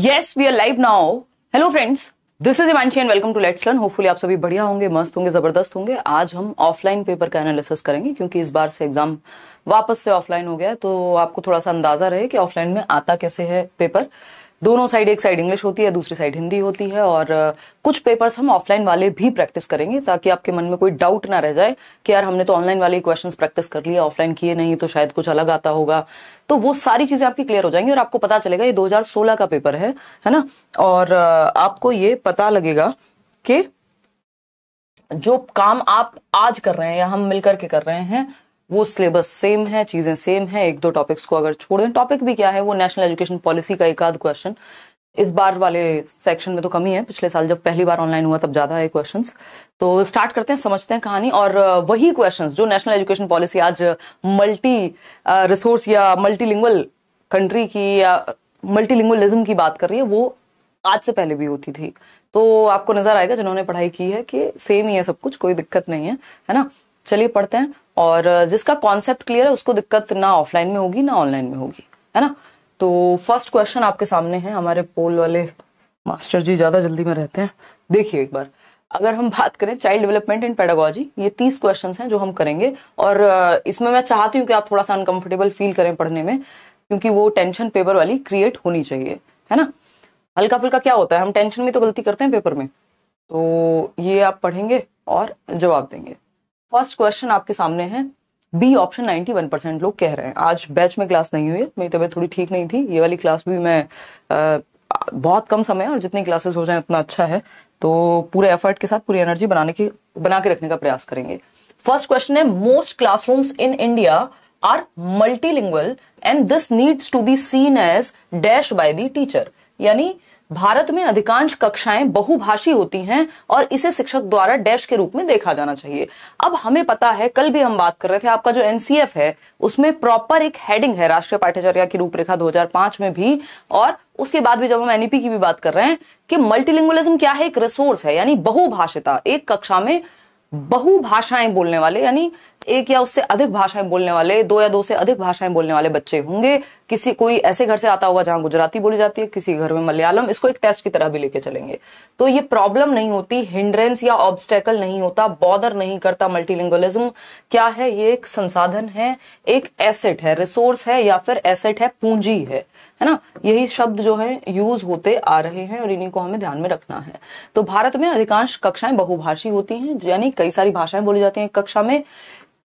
Yes, we are live now. Hello friends, this is Ivanshi and welcome to Let's Learn. Hopefully आप सभी बढ़िया होंगे, मस्त होंगे, जबरदस्त होंगे. आज हम ऑफलाइन पेपर का एनालिसिस करेंगे क्योंकि इस बार से एग्जाम वापस से ऑफलाइन हो गया है, तो आपको थोड़ा सा अंदाजा रहे कि ऑफलाइन में आता कैसे है पेपर. दोनों साइड, एक साइड इंग्लिश होती है, दूसरी साइड हिंदी होती है, और कुछ पेपर्स हम ऑफलाइन वाले भी प्रैक्टिस करेंगे ताकि आपके मन में कोई डाउट ना रह जाए कि यार हमने तो ऑनलाइन वाले क्वेश्चंस प्रैक्टिस कर लिए, ऑफलाइन किए नहीं, तो शायद कुछ अलग आता होगा. तो वो सारी चीजें आपकी क्लियर हो जाएंगी और आपको पता चलेगा ये 2016 का पेपर है ना. और आपको ये पता लगेगा कि जो काम आप आज कर रहे हैं या हम मिलकर के कर रहे हैं वो सिलेबस सेम है, चीजें सेम है. एक दो टॉपिक्स को अगर छोड़ दें, टॉपिक भी क्या है, वो नेशनल एजुकेशन पॉलिसी का एक आध क्वेश्चन इस बार वाले सेक्शन में तो कमी है. पिछले साल जब पहली बार ऑनलाइन हुआ तब ज्यादा है क्वेश्चंस. तो स्टार्ट करते हैं, समझते हैं कहानी. और वही क्वेश्चंस जो नेशनल एजुकेशन पॉलिसी आज मल्टी रिसोर्स या मल्टीलिंगुअल कंट्री की या मल्टीलिंगुअलिज्म की बात कर रही है, वो आज से पहले भी होती थी. तो आपको नजर आएगा जिन्होंने पढ़ाई की है कि सेम ही है सब कुछ, कोई दिक्कत नहीं है ना. चलिए पढ़ते हैं. और जिसका कॉन्सेप्ट क्लियर है उसको दिक्कत ना ऑफलाइन में होगी ना ऑनलाइन में होगी, है ना. तो फर्स्ट क्वेश्चन आपके सामने है. हमारे पोल वाले मास्टर जी ज्यादा जल्दी में रहते हैं. देखिए एक बार, अगर हम बात करें चाइल्ड डेवलपमेंट इन पेडागोजी, ये 30 क्वेश्चंस हैं जो हम करेंगे. और इसमें मैं चाहती हूँ कि आप थोड़ा सा अनकंफर्टेबल फील करें पढ़ने में, क्योंकि वो टेंशन पेपर वाली क्रिएट होनी चाहिए, है ना. हल्का फुल्का क्या होता है, हम टेंशन में तो गलती करते हैं पेपर में. तो ये आप पढ़ेंगे और जवाब देंगे. फर्स्ट क्वेश्चन आपके सामने है. बी ऑप्शन 91% लोग कह रहे हैं. आज बैच में क्लास नहीं हुई है, मेरी तबीयत थोड़ी ठीक नहीं थी. ये वाली क्लास भी मैं बहुत कम समय और जितनी क्लासेस हो जाए उतना अच्छा है. तो पूरे एफर्ट के साथ पूरी एनर्जी बना के रखने का प्रयास करेंगे. फर्स्ट क्वेश्चन है, most classrooms in India are multilingual and this needs to be seen as dash by the teacher. यानी भारत में अधिकांश कक्षाएं बहुभाषी होती हैं और इसे शिक्षक द्वारा डैश के रूप में देखा जाना चाहिए. अब हमें पता है, कल भी हम बात कर रहे थे, आपका जो एनसीएफ है उसमें प्रॉपर एक हेडिंग है, राष्ट्रीय पाठ्यचर्या की रूपरेखा 2005 में भी, और उसके बाद भी जब हम एनईपी की भी बात कर रहे हैं कि मल्टीलिंगुअलिज्म क्या है, एक रिसोर्स है. यानी बहुभाषिता, एक कक्षा में बहुभाषाएं बोलने वाले, यानी एक या उससे अधिक भाषाएं बोलने वाले, दो या दो से अधिक भाषाएं बोलने वाले बच्चे होंगे. किसी कोई ऐसे घर से आता होगा जहां गुजराती बोली जाती है, किसी घर में मलयालम. इसको एक टेस्ट की तरह भी लेके चलेंगे. तो ये प्रॉब्लम नहीं होती, हिंड्रेंस या ऑब्स्टेकल नहीं होता, बॉदर नहीं करता. मल्टीलिंगुअलिज्म क्या है, ये एक संसाधन है, एक एसेट है, रिसोर्स है, या फिर एसेट है, पूंजी है ना. यही शब्द जो है यूज होते आ रहे हैं और इन्हीं को हमें ध्यान में रखना है. तो भारत में अधिकांश कक्षाएं बहुभाषी होती हैं, यानी कई सारी भाषाएं बोली जाती हैं एक कक्षा में.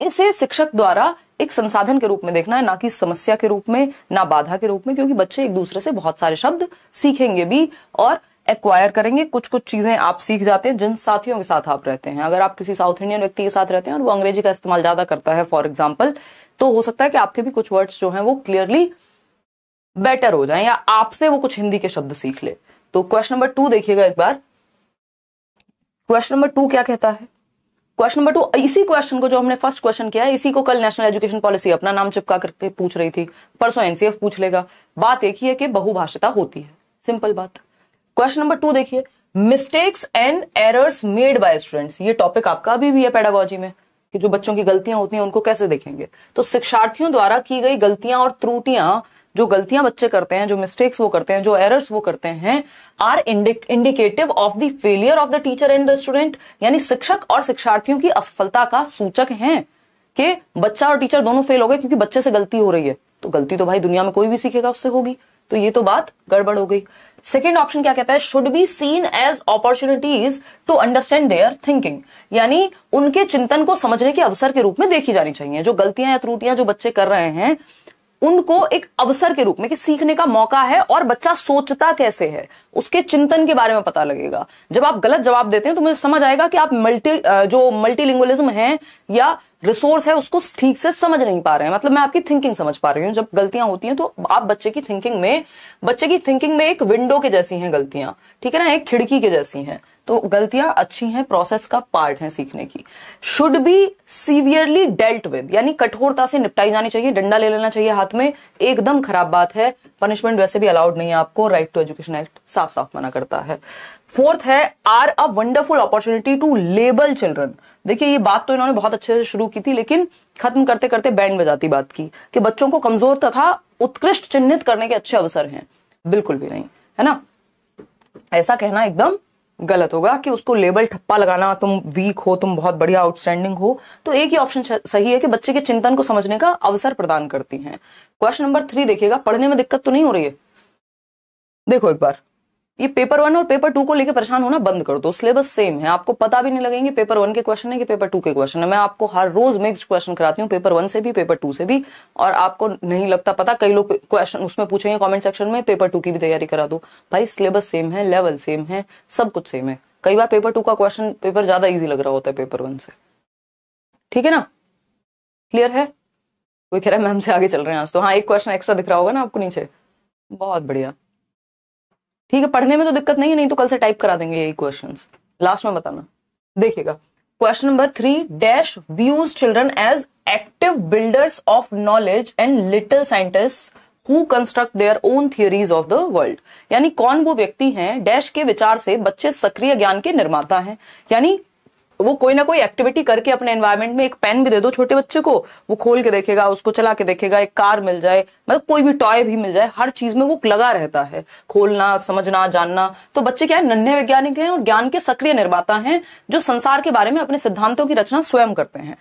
इसे शिक्षक द्वारा एक संसाधन के रूप में देखना है, ना कि समस्या के रूप में, ना बाधा के रूप में, क्योंकि बच्चे एक दूसरे से बहुत सारे शब्द सीखेंगे भी और एक्वायर करेंगे. कुछ कुछ चीजें आप सीख जाते हैं जिन साथियों के साथ आप रहते हैं. अगर आप किसी साउथ इंडियन व्यक्ति के साथ रहते हैं और वो अंग्रेजी का इस्तेमाल ज्यादा करता है फॉर एग्जाम्पल, तो हो सकता है कि आपके भी कुछ वर्ड्स जो हैं वो क्लियरली बेटर हो जाए, या आपसे वो कुछ हिंदी के शब्द सीख ले. तो क्वेश्चन नंबर 2 देखिएगा एक बार. क्वेश्चन नंबर 2 क्या कहता है? क्वेश्चन नंबर 2, इसी क्वेश्चन को जो हमने फर्स्ट क्वेश्चन किया है, इसी को कल नेशनल एजुकेशन पॉलिसी अपना नाम चिपका करके पूछ रही थी, परसों एनसीएफ पूछ लेगा. बात एक ही है कि बहुभाषिता होती है, सिंपल बात. क्वेश्चन नंबर 2 देखिए, mistakes and errors made by students. ये टॉपिक आपका अभी भी है पेडागोजी में कि जो बच्चों की गलतियां होती हैं उनको कैसे देखेंगे. तो शिक्षार्थियों द्वारा की गई गलतियां और त्रुटियां, जो गलतियां बच्चे करते हैं, जो मिस्टेक्स वो करते हैं, जो एरर्स वो करते हैं, are indicative of the failure of the teacher and the student. यानी शिक्षक और शिक्षार्थियों की असफलता का सूचक हैं कि बच्चा और टीचर दोनों फेल हो गए क्योंकि बच्चे से गलती हो रही है. तो गलती तो भाई दुनिया में कोई भी सीखेगा उससे होगी. तो ये तो बात गड़बड़ हो गई. सेकेंड ऑप्शन क्या कहता है, should be seen as opportunities to understand their thinking. यानी उनके चिंतन को समझने के अवसर के रूप में देखी जानी चाहिए. जो गलतियां या त्रुटियां जो बच्चे कर रहे हैं उनको एक अवसर के रूप में, कि सीखने का मौका है और बच्चा सोचता कैसे है, उसके चिंतन के बारे में पता लगेगा. जब आप गलत जवाब देते हैं तो मुझे समझ आएगा कि आप जो मल्टीलिंगुअलिज्म है या रिसोर्स है उसको ठीक से समझ नहीं पा रहे हैं. मतलब मैं आपकी थिंकिंग समझ पा रही हूँ. जब गलतियां होती हैं तो आप बच्चे की थिंकिंग में एक विंडो के जैसी हैं गलतियां, ठीक है ना, एक खिड़की के जैसी हैं. तो गलतियां अच्छी हैं, प्रोसेस का पार्ट है सीखने की. Should be severely dealt with, यानी कठोरता से निपटाई जानी चाहिए, डंडा ले लेना चाहिए हाथ में, एकदम खराब बात है. पनिशमेंट वैसे भी अलाउड नहीं है आपको, राइट टू एजुकेशन एक्ट साफ साफ मना करता है. फोर्थ है, are a wonderful opportunity to label children. देखिए ये बात तो इन्होंने बहुत अच्छे से शुरू की थी, लेकिन खत्म करते करते बैंड बजाती बात की कि बच्चों को कमजोर तथा उत्कृष्ट चिन्हित करने के अच्छे अवसर हैं. बिल्कुल भी नहीं, है ना। ऐसा कहना एकदम गलत होगा कि उसको लेबल ठप्पा लगाना, तुम वीक हो, तुम बहुत बढ़िया आउटस्टैंडिंग हो। तो एक ही ऑप्शन सही है कि बच्चे के चिंतन को समझने का अवसर प्रदान करती हैं। क्वेश्चन नंबर 3 देखिएगा, पढ़ने में दिक्कत तो नहीं हो रही है? देखो एक बार, ये पेपर 1 और पेपर 2 को लेकर परेशान होना बंद कर दो। सिलेबस सेम है, आपको पता भी नहीं लगेंगे पेपर 1 के क्वेश्चन है कि पेपर 2 के क्वेश्चन है। मैं आपको हर रोज मिक्स्ड क्वेश्चन कराती हूँ, पेपर 1 से भी पेपर 2 से भी, और आपको नहीं लगता पता। कई लोग क्वेश्चन उसमें पूछेंगे कमेंट सेक्शन में, पेपर 2 की भी तैयारी करा दो। भाई सिलेबस सेम है, लेवल सेम है, सब कुछ सेम है। कई बार पेपर 2 का क्वेश्चन पेपर ज्यादा ईजी लग रहा होता है पेपर 1 से। ठीक है ना, क्लियर है? कोई कह रहा है मैम से आगे चल रहे हैं आज तो। हाँ, एक क्वेश्चन एक्स्ट्रा दिख रहा होगा ना आपको नीचे, बहुत बढ़िया। ठीक है, पढ़ने में तो दिक्कत नहीं है, नहीं तो कल से टाइप करा देंगे यही क्वेश्चंस, लास्ट में बताना। देखिएगा question number 3, dash views children as active builders of knowledge and little scientist who construct their own theories of the world. यानी कौन वो व्यक्ति हैं, डैश के विचार से बच्चे सक्रिय ज्ञान के निर्माता हैं। यानी वो कोई ना कोई एक्टिविटी करके अपने एनवायरनमेंट में, एक पेन भी दे दो छोटे बच्चे को, वो खोल के देखेगा, उसको चला के देखेगा, एक कार मिल जाए, मतलब कोई भी टॉय भी मिल जाए, हर चीज में वो लगा रहता है, खोलना, समझना, जानना। तो बच्चे क्या है, नन्हे वैज्ञानिक हैं और ज्ञान के सक्रिय निर्माता हैं, जो संसार के बारे में अपने सिद्धांतों की रचना स्वयं करते हैं।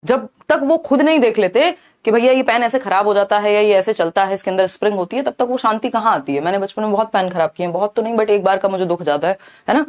जब तक वो खुद नहीं देख लेते कि भैया ये पेन ऐसे खराब हो जाता है या ये ऐसे चलता है, इसके अंदर स्प्रिंग होती है, तब तक वो शांति कहाँ आती है। मैंने बचपन में बहुत पेन खराब किए हैं, बहुत तो नहीं बट एक बार का मुझे दुख जाता है ना।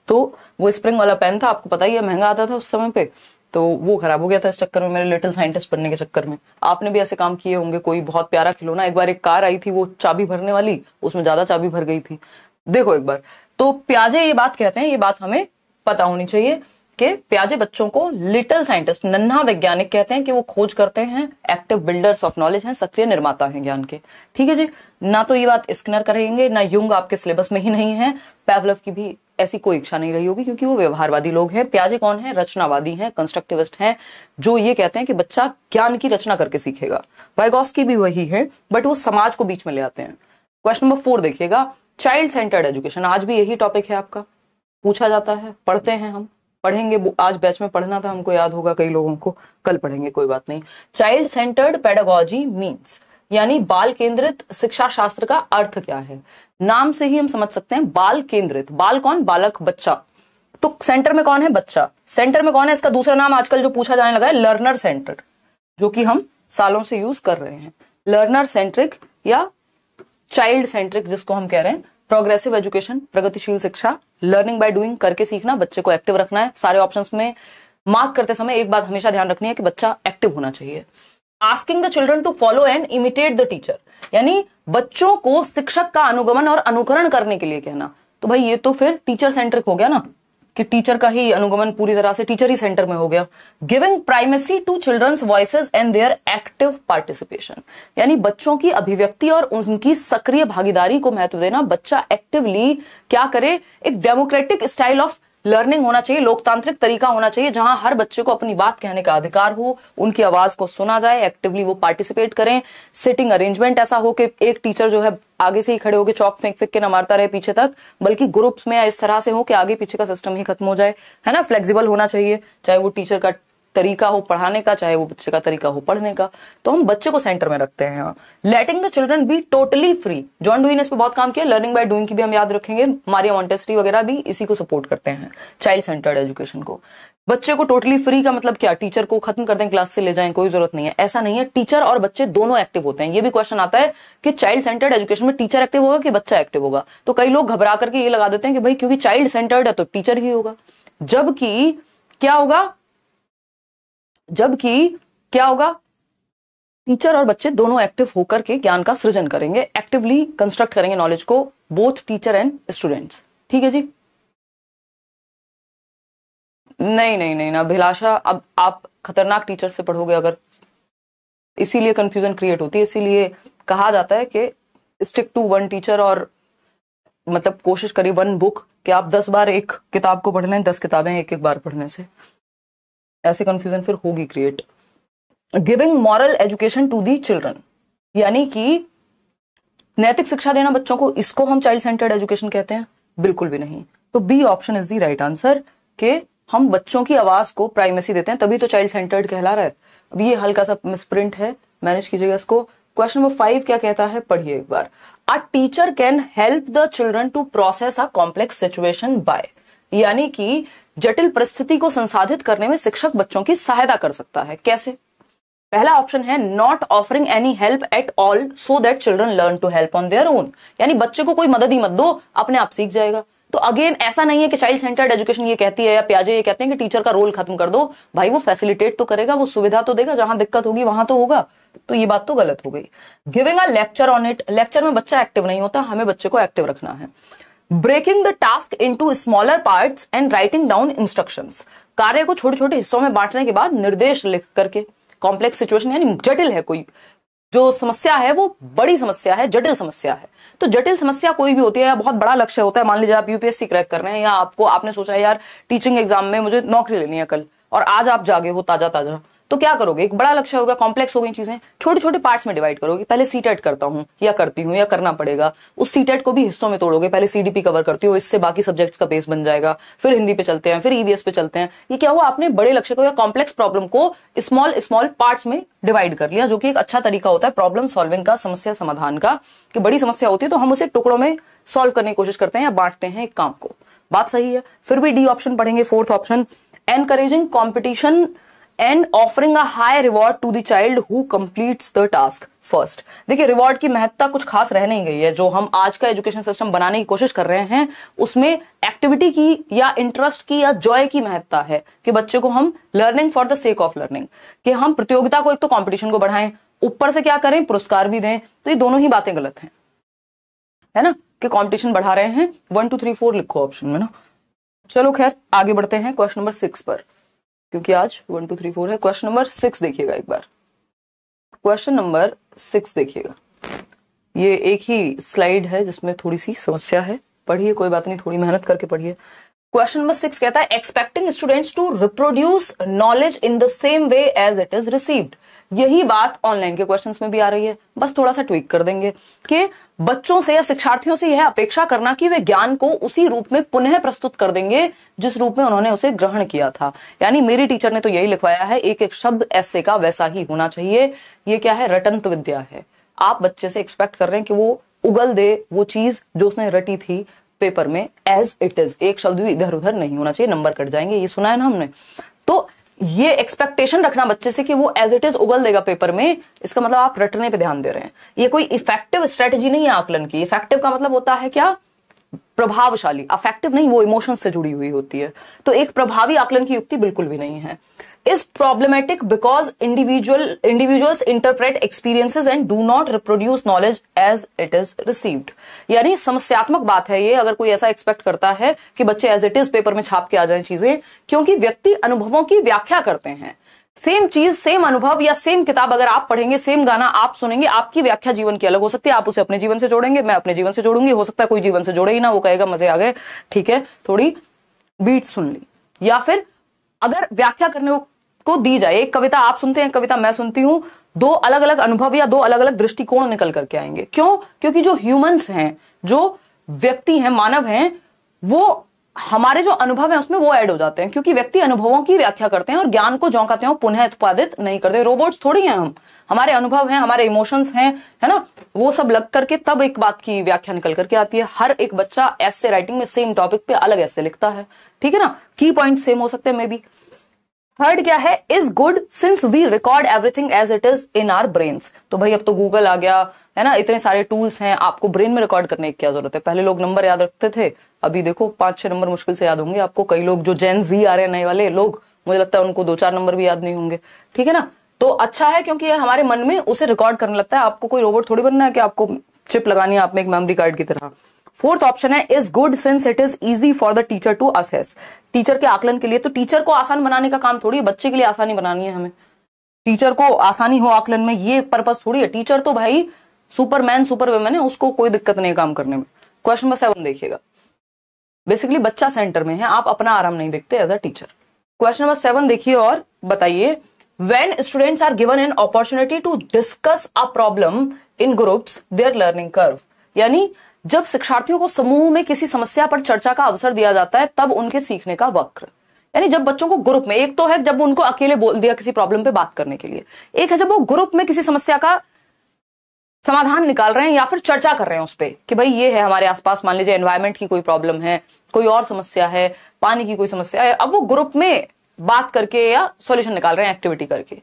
तो वो स्प्रिंग वाला पेन था, आपको पता ही है, महंगा आता था उस समय पे, तो वो खराब हो गया था इस चक्कर में, मेरे लिटिल साइंटिस्ट बनने के चक्कर में। आपने भी ऐसे काम किए होंगे। कोई बहुत प्यारा खिलौना, एक बार एक कार आई थी वो चाबी भरने वाली, उसमें ज्यादा चाबी भर गई थी। देखो एक बार, तो प्याजे ये बात कहते हैं, ये बात हमें पता होनी चाहिए कि प्याजे बच्चों को लिटिल साइंटिस्ट, नन्हा वैज्ञानिक कहते हैं कि वो खोज करते हैं, एक्टिव बिल्डर्स ऑफ नॉलेज हैं, सक्रिय निर्माता हैं ज्ञान के। ठीक है जी, ना तो ये बात स्किनर करेंगे, ना युंग आपके सिलेबस में ही नहीं है, पैवलव की भी ऐसी कोई इच्छा नहीं रही होगी, क्योंकि वो व्यवहारवादी लोग हैं। प्याजे कौन है, रचनावादी हैं, कंस्ट्रक्टिविस्ट हैं, जो ये कहते हैं कि बच्चा ज्ञान की रचना करके सीखेगा। वाइगॉस्की भी वही है, बट वो समाज को बीच में ले आते हैं। क्वेश्चन नंबर 4 देखिएगा, चाइल्ड सेंटर्ड एजुकेशन। आज भी यही टॉपिक है आपका, पूछा जाता है, पढ़ते हैं हम, पढ़ेंगे। आज बैच में पढ़ना था, हमको याद होगा कई लोगों को, कल पढ़ेंगे, कोई बात नहीं। चाइल्ड सेंटर्ड पेडागोजी मीन्स, यानी बाल केंद्रित शिक्षा शास्त्र का अर्थ क्या है। नाम से ही हम समझ सकते हैं, बाल केंद्रित। बाल कौन, बालक, बच्चा। तो सेंटर में कौन है, बच्चा। सेंटर में कौन है, इसका दूसरा नाम आजकल जो पूछा जाने लगा है, लर्नर सेंटर, जो कि हम सालों से यूज कर रहे हैं। लर्नर सेंट्रिक या चाइल्ड सेंट्रिक जिसको हम कह रहे हैं। प्रोग्रेसिव एजुकेशन, प्रगतिशील शिक्षा, लर्निंग बाय डूइंग, करके सीखना, बच्चे को एक्टिव रखना है। सारे ऑप्शंस में मार्क करते समय एक बात हमेशा ध्यान रखनी है कि बच्चा एक्टिव होना चाहिए। Asking the children to follow and imitate the teacher, यानी बच्चों को शिक्षक का अनुगमन और अनुकरण करने के लिए कहना। तो भाई ये तो फिर टीचर सेंट्रिक हो गया ना, कि टीचर का ही अनुगमन पूरी तरह से टीचर ही सेंटर में हो गया। Giving primacy to children's voices and their active participation, यानी बच्चों की अभिव्यक्ति और उनकी सक्रिय भागीदारी को महत्व देना। बच्चा एक्टिवली क्या करे, एक डेमोक्रेटिक स्टाइल ऑफ लर्निंग होना चाहिए, लोकतांत्रिक तरीका होना चाहिए, जहां हर बच्चे को अपनी बात कहने का अधिकार हो, उनकी आवाज को सुना जाए, एक्टिवली वो पार्टिसिपेट करें। सिटिंग अरेंजमेंट ऐसा हो कि एक टीचर जो है आगे से ही खड़े होकर चौक फेंक फेंक के ना मारता रहे पीछे तक, बल्कि ग्रुप्स में इस तरह से हो कि आगे पीछे का सिस्टम ही खत्म हो जाए, है ना। फ्लेक्सिबल होना चाहिए, चाहे वो टीचर का तरीका हो पढ़ाने का, चाहे वो बच्चे का तरीका हो पढ़ने का। तो हम बच्चे को सेंटर में रखते हैं। Letting the children be totally free, John dewy ने इस पे बहुत काम किया। लर्निंग बाय डूइंग की भी हम याद रखेंगे, मारिया मॉन्टेसरी वगैरह भी इसी को सपोर्ट करते हैं, चाइल्ड सेंटर्ड एजुकेशन को। बच्चे को टोटली फ्री का मतलब क्या, टीचर को खत्म कर दें, क्लास से ले जाएं, कोई जरूरत नहीं है, ऐसा नहीं है। टीचर और बच्चे दोनों एक्टिव होते हैं। ये भी क्वेश्चन आता है कि चाइल्ड सेंटर्ड एजुकेशन में टीचर एक्टिव होगा कि बच्चा एक्टिव होगा। तो कई लोग घबरा करके ये लगा देते हैं कि भाई क्योंकि चाइल्ड सेंटर्ड है तो टीचर ही होगा, जबकि क्या होगा, टीचर और बच्चे दोनों एक्टिव होकर के ज्ञान का सृजन करेंगे, एक्टिवली कंस्ट्रक्ट करेंगे नॉलेज को, बोथ टीचर एंड स्टूडेंट्स। ठीक है जी। नहीं ना अभिलाषा, अब आप खतरनाक टीचर से पढ़ोगे अगर, इसीलिए कंफ्यूजन क्रिएट होती है। इसीलिए कहा जाता है कि स्टिक टू वन टीचर, और मतलब कोशिश करिए वन बुक, कि आप 10 बार एक किताब को पढ़ लें, 10 किताबें एक बार पढ़ने से, ऐसे कंफ्यूजन फिर होगी create. Giving moral education to the children, यानी कि नैतिक शिक्षा देना बच्चों को, इसको हम चाइल्ड सेंटर्ड एजुकेशन कहते हैं? बिल्कुल भी नहीं। तो B option is the right answer, कि हम बच्चों की आवाज को प्राइमेसी देते हैं, तभी तो चाइल्ड सेंटर्ड कहला रहा है। अब ये हल्का सा मिसप्रिंट है, मैनेज कीजिएगा इसको। क्वेश्चन नंबर 5 क्या कहता है, पढ़िए एक बार। A teacher can help the children to process a complex situation by, यानी कि जटिल परिस्थिति को संसाधित करने में शिक्षक बच्चों की सहायता कर सकता है। कैसे? पहला ऑप्शन है not offering any help at all so that children learn to help on their own, यानी बच्चे को कोई मदद ही मत दो, अपने आप सीख जाएगा। तो अगेन ऐसा नहीं है कि चाइल्ड सेंटर्ड एजुकेशन ये कहती है या पियाजे ये कहते हैं कि टीचर का रोल खत्म कर दो। भाई वो फैसिलिटेट तो करेगा, वो सुविधा तो देगा, जहां दिक्कत होगी वहां तो होगा। तो ये बात तो गलत हो गई। Giving a lecture on it, lecture में बच्चा एक्टिव नहीं होता, हमें बच्चे को एक्टिव रखना है। Breaking the task into smaller parts and writing down instructions, कार्य को छोटे छोटे हिस्सों में बांटने के बाद निर्देश लिख करके। कॉम्प्लेक्स सिचुएशन यानी जटिल है, कोई जो समस्या है वो बड़ी समस्या है, जटिल समस्या है। तो जटिल समस्या कोई भी होती है या बहुत बड़ा लक्ष्य होता है, मान लीजिए आप यूपीएससी क्रैक कर रहे हैं या आपने सोचा है यार टीचिंग एग्जाम में मुझे नौकरी लेनी है कल, और आज आप जागे हो ताजा ताजा, तो क्या करोगे? एक बड़ा लक्ष्य होगा, कॉम्प्लेक्स हो गई चीजें, छोटे छोटे पार्ट्स में डिवाइड करोगे। पहले सीटेट करता हूं या करती हूं या करना पड़ेगा, उस सीटेट को भी हिस्सों में तोड़ोगे। पहले सीडीपी कवर करती हो, इससे बाकी सब्जेक्ट्स का बेस बन जाएगा, फिर हिंदी पे चलते हैं, फिर ईवीएस पे चलते हैं। ये क्या हुआ? आपने बड़े लक्ष्य को या कॉम्प्लेक्स प्रॉब्लम को स्मॉल स्मॉल पार्ट्स में डिवाइड कर लिया, जो कि एक अच्छा तरीका होता है प्रॉब्लम सॉल्विंग का, समस्या समाधान का। कि बड़ी समस्या होती है तो हम उसे टुकड़ों में सॉल्व करने की कोशिश करते हैं या बांटते हैं एक काम को। बात सही है। फिर भी डी ऑप्शन पढ़ेंगे, fourth option, encouraging competition and offering a high reward to the child who completes the task first. देखिए रिवॉर्ड की महत्ता कुछ खास रह नहीं गई है। जो हम आज का एजुकेशन सिस्टम बनाने की कोशिश कर रहे हैं उसमें एक्टिविटी की या इंटरेस्ट की या जॉय की महत्ता है, कि बच्चे को हम learning for the sake of learning, कि हम प्रतियोगिता को, एक तो कंपटीशन को बढ़ाएं, ऊपर से क्या करें, पुरस्कार भी दें। तो ये दोनों ही बातें गलत हैं, है ना, कि कंपटीशन बढ़ा रहे हैं। 1 2 3 4 लिखो ऑप्शन में ना। चलो खैर आगे बढ़ते हैं क्वेश्चन नंबर 6 पर, क्योंकि आज 1 2 3 4 है। क्वेश्चन नंबर 6 देखिएगा एक बार। क्वेश्चन नंबर 6 देखिएगा, ये एक ही स्लाइड है जिसमें थोड़ी सी समस्या है, पढ़िए, कोई बात नहीं, थोड़ी मेहनत करके पढ़िए। क्वेश्चन नंबर 6 कहता है expecting students to reproduce knowledge in the same way as it is received. यही बात ऑनलाइन के क्वेश्चंस में भी आ रही है, बस थोड़ा सा ट्वीक कर देंगे कि बच्चों से या शिक्षार्थियों से यह अपेक्षा करना कि वे ज्ञान को उसी रूप में पुनः प्रस्तुत कर देंगे जिस रूप में उन्होंने उसे ग्रहण किया था। यानी मेरी टीचर ने तो यही लिखवाया है, एक एक शब्द ऐसे का वैसा ही होना चाहिए। ये क्या है? रटंत विद्या है। आप बच्चे से एक्सपेक्ट कर रहे हैं कि वो उगल दे वो चीज जो उसने रटी थी पेपर में एज इट इज, एक शब्द भी इधर उधर नहीं होना चाहिए, नंबर कट जाएंगे, ये सुना है ना हमने। तो ये एक्सपेक्टेशन रखना बच्चे से कि वो एज इट इज उगल देगा पेपर में, इसका मतलब आप रटने पे ध्यान दे रहे हैं। ये कोई इफेक्टिव स्ट्रेटेजी नहीं है आकलन की। इफेक्टिव का मतलब होता है क्या? प्रभावशाली। अफेक्टिव नहीं, वो इमोशन से जुड़ी हुई होती है। तो एक प्रभावी आकलन की युक्ति बिल्कुल भी नहीं है। Is problematic because individuals interpret experiences and do not reproduce knowledge as it is received. यानी समस्यात्मक बात है ये अगर कोई ऐसा एक्सपेक्ट करता है कि बच्चे एज इट इज पेपर में छाप के आ जाए चीजें, क्योंकि व्यक्ति अनुभवों की व्याख्या करते हैं। सेम चीज, सेम अनुभव या सेम किताब अगर आप पढ़ेंगे, सेम गाना आप सुनेंगे, आपकी व्याख्या जीवन की अलग हो सकती है। आप उसे अपने जीवन से जोड़ेंगे, मैं अपने जीवन से जोड़ूंगी, हो सकता है कोई जीवन से जोड़े ही ना, वो कहेगा मजे आ गए, ठीक है, थोड़ी बीट सुन ली। या फिर अगर व्याख्या करने को दी जाए, एक कविता आप सुनते हैं, कविता मैं सुनती हूं, दो अलग अलग अनुभव या दो अलग अलग दृष्टिकोण निकल करके आएंगे। क्यों? क्योंकि जो ह्यूमंस हैं, जो व्यक्ति हैं, मानव हैं, वो हमारे जो अनुभव है उसमें वो ऐड हो जाते हैं, क्योंकि व्यक्ति अनुभवों की व्याख्या करते हैं और ज्ञान को ज्यों का त्यों पुनः उत्पादित नहीं करते। रोबोट्स थोड़ी हैं हम, हमारे अनुभव हैं, हमारे इमोशंस हैं, है ना, वो सब लग करके तब एक बात की व्याख्या निकल करके आती है। हर एक बच्चा ऐसे राइटिंग में सेम टॉपिक पे अलग ऐसे लिखता है, ठीक है ना, की पॉइंट सेम हो सकते हैं मे बी। थर्ड क्या है? Is good since we record everything as it is in our brains. तो भाई अब तो गूगल आ गया है ना, इतने सारे टूल्स हैं, आपको ब्रेन में रिकॉर्ड करने की क्या जरूरत है। पहले लोग नंबर याद रखते थे, अभी देखो 5-6 नंबर मुश्किल से याद होंगे आपको। कई लोग जो जेन जी आ रहे हैं नए वाले लोग, मुझे लगता है उनको 2-4 नंबर भी याद नहीं होंगे, ठीक है ना। तो अच्छा है क्योंकि हमारे मन में उसे रिकॉर्ड करने लगता है। आपको कोई रोबोट थोड़ी बनना है कि आपको चिप लगानी है आप में एक मेमोरी कार्ड की तरह। फोर्थ ऑप्शन है is good since it is easy for the teacher to assess. Teacher के आकलन के लिए, तो टीचर को आसान बनाने का काम थोड़ी है, बच्चे के लिए आसानी बनानी है हमें। टीचर को आसानी हो आकलन में, ये पर्पस थोड़ी है। टीचर तो भाई सुपरमैन सुपरवुमन है, उसको कोई दिक्कत नहीं काम करने में। क्वेश्चन नंबर 7 देखिएगा। बेसिकली बच्चा सेंटर में है, आप अपना आराम नहीं देखते as a teacher. Question number 7 देखिए और बताइए, when students are given an opportunity to discuss a problem in groups their learning curve. यानी जब शिक्षार्थियों को समूह में किसी समस्या पर चर्चा का अवसर दिया जाता है तब उनके सीखने का वक्र। यानी जब बच्चों को ग्रुप में, एक तो है जब उनको अकेले बोल दिया किसी प्रॉब्लम पे बात करने के लिए, एक है जब वो ग्रुप में किसी समस्या का समाधान निकाल रहे हैं या फिर चर्चा कर रहे हैं उस पे कि भाई ये है हमारे आसपास, मान लीजिए एनवायरमेंट की कोई प्रॉब्लम है, कोई और समस्या है, पानी की कोई समस्या है, अब वो ग्रुप में बात करके या सॉल्यूशन निकाल रहे हैं एक्टिविटी करके।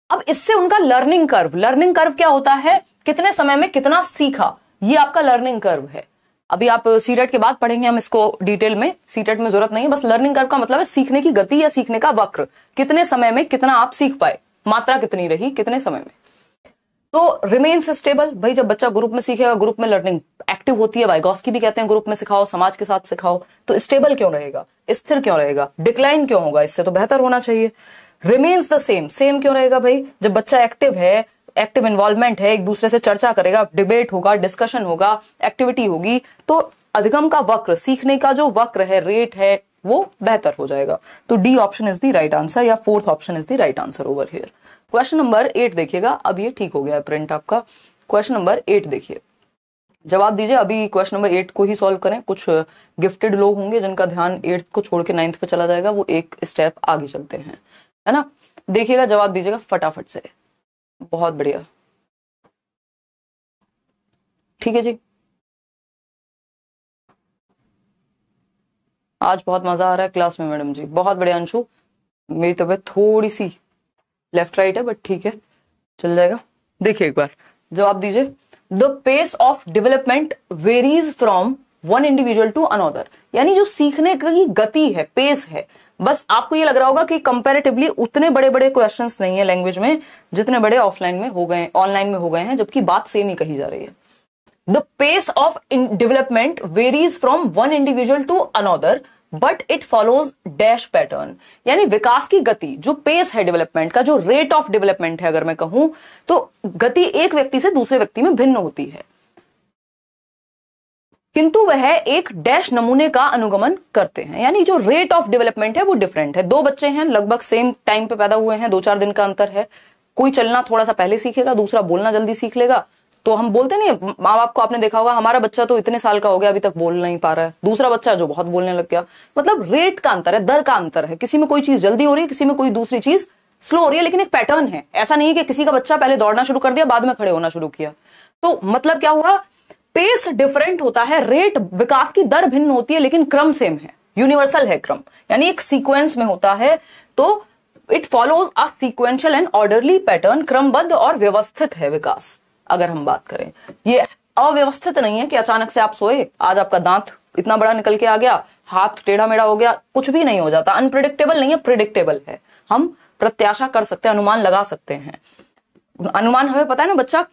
अब इससे उनका लर्निंग कर्व क्या होता है, कितने समय में कितना सीखा, ये आपका लर्निंग कर्व है। अभी आप सीटेट के बाद पढ़ेंगे हम इसको डिटेल में, सीटेट में जरूरत नहीं है, बस लर्निंग कर्व का मतलब है सीखने की गति या सीखने का वक्र, कितने समय में कितना आप सीख पाए, मात्रा कितनी रही कितने समय में। तो रिमेन्स स्टेबल, भाई जब बच्चा ग्रुप में सीखेगा, ग्रुप में लर्निंग एक्टिव होती है, वाइगॉस्की भी कहते हैं ग्रुप में सिखाओ, समाज के साथ सिखाओ, तो स्टेबल क्यों रहेगा, स्थिर क्यों रहेगा, डिक्लाइन क्यों होगा, इससे तो बेहतर होना चाहिए। रिमेन्स द सेम क्यों रहेगा भाई, जब बच्चा एक्टिव है, एक्टिव इन्वॉल्वमेंट है, एक दूसरे से चर्चा करेगा, डिबेट होगा, डिस्कशन होगा, एक्टिविटी होगी, तो अधिगम का वक्र, सीखने का जो वक्र है, रेट है, वो बेहतर हो जाएगा। तो D option is the right answer, या fourth option is the right answer over here. Question number 8 देखिएगा, अब ये ठीक हो गया है प्रिंट आपका। क्वेश्चन नंबर 8 देखिए, जवाब दीजिए। अभी क्वेश्चन नंबर 8 को ही सॉल्व करें, कुछ गिफ्टेड लोग होंगे जिनका ध्यान 8 को छोड़ के 9th पे चला जाएगा, वो एक स्टेप आगे चलते हैं, है ना। देखिएगा, जवाब दीजिएगा फटाफट से, बहुत बढ़िया, ठीक है जी। आज बहुत मजा आ रहा है क्लास में मैडम जी, बहुत बढ़िया अंशु। मेरी तबीयत थोड़ी सी लेफ्ट राइट है, बट ठीक है, चल जाएगा। देखिए एक बार जवाब दीजिए। The pace of development varies from one individual to another, यानी जो सीखने की गति है, पेस है, बस आपको ये लग रहा होगा कि कंपैरेटिवली उतने बड़े बड़े क्वेश्चंस नहीं है लैंग्वेज में जितने बड़े ऑफलाइन में हो गए, ऑनलाइन में हो गए हैं, जबकि बात सेम ही कही जा रही है। The pace of development varies from one individual to another but it follows dash pattern, यानी विकास की गति, जो पेस है डेवलपमेंट का, जो रेट ऑफ डेवलपमेंट है अगर मैं कहूं, तो गति एक व्यक्ति से दूसरे व्यक्ति में भिन्न होती है, किंतु वह एक डैश नमूने का अनुगमन करते हैं, यानी जो रेट ऑफ डेवलपमेंट है वो डिफरेंट है। दो बच्चे हैं, लगभग सेम टाइम पे पैदा हुए हैं, 2-4 दिन का अंतर है, कोई चलना थोड़ा सा पहले सीखेगा, दूसरा बोलना जल्दी सीख लेगा। तो हम बोलते नहीं, माँ बाप को आपने देखा होगा, हमारा बच्चा तो इतने साल का हो गया अभी तक बोल नहीं पा रहा है, दूसरा बच्चा जो बहुत बोलने लग गया, मतलब रेट का अंतर है, दर का अंतर है, किसी में कोई चीज जल्दी हो रही है, किसी में कोई दूसरी चीज स्लो हो रही है, लेकिन एक पैटर्न है। ऐसा नहीं है कि किसी का बच्चा पहले दौड़ना शुरू कर दिया बाद में खड़े होना शुरू किया। तो मतलब क्या हुआ, पेस डिफरेंट होता है, रेट, विकास की दर भिन्न होती है, लेकिन क्रम सेम है, यूनिवर्सल है क्रम, यानी एक सीक्वेंस में होता है। तो it follows a sequential and orderly pattern, क्रमबद्ध और व्यवस्थित है विकास। अगर हम बात करें, ये अव्यवस्थित नहीं है कि अचानक से आप सोए, आज आपका दांत इतना बड़ा निकल के आ गया, हाथ टेढ़ा मेढ़ा हो गया, कुछ भी नहीं हो जाता। अनप्रिडिक्टेबल नहीं है, प्रिडिक्टेबल है, हम प्रत्याशा कर सकते हैं, अनुमान लगा सकते हैं। अनुमान हमें पता है ना, बच्चा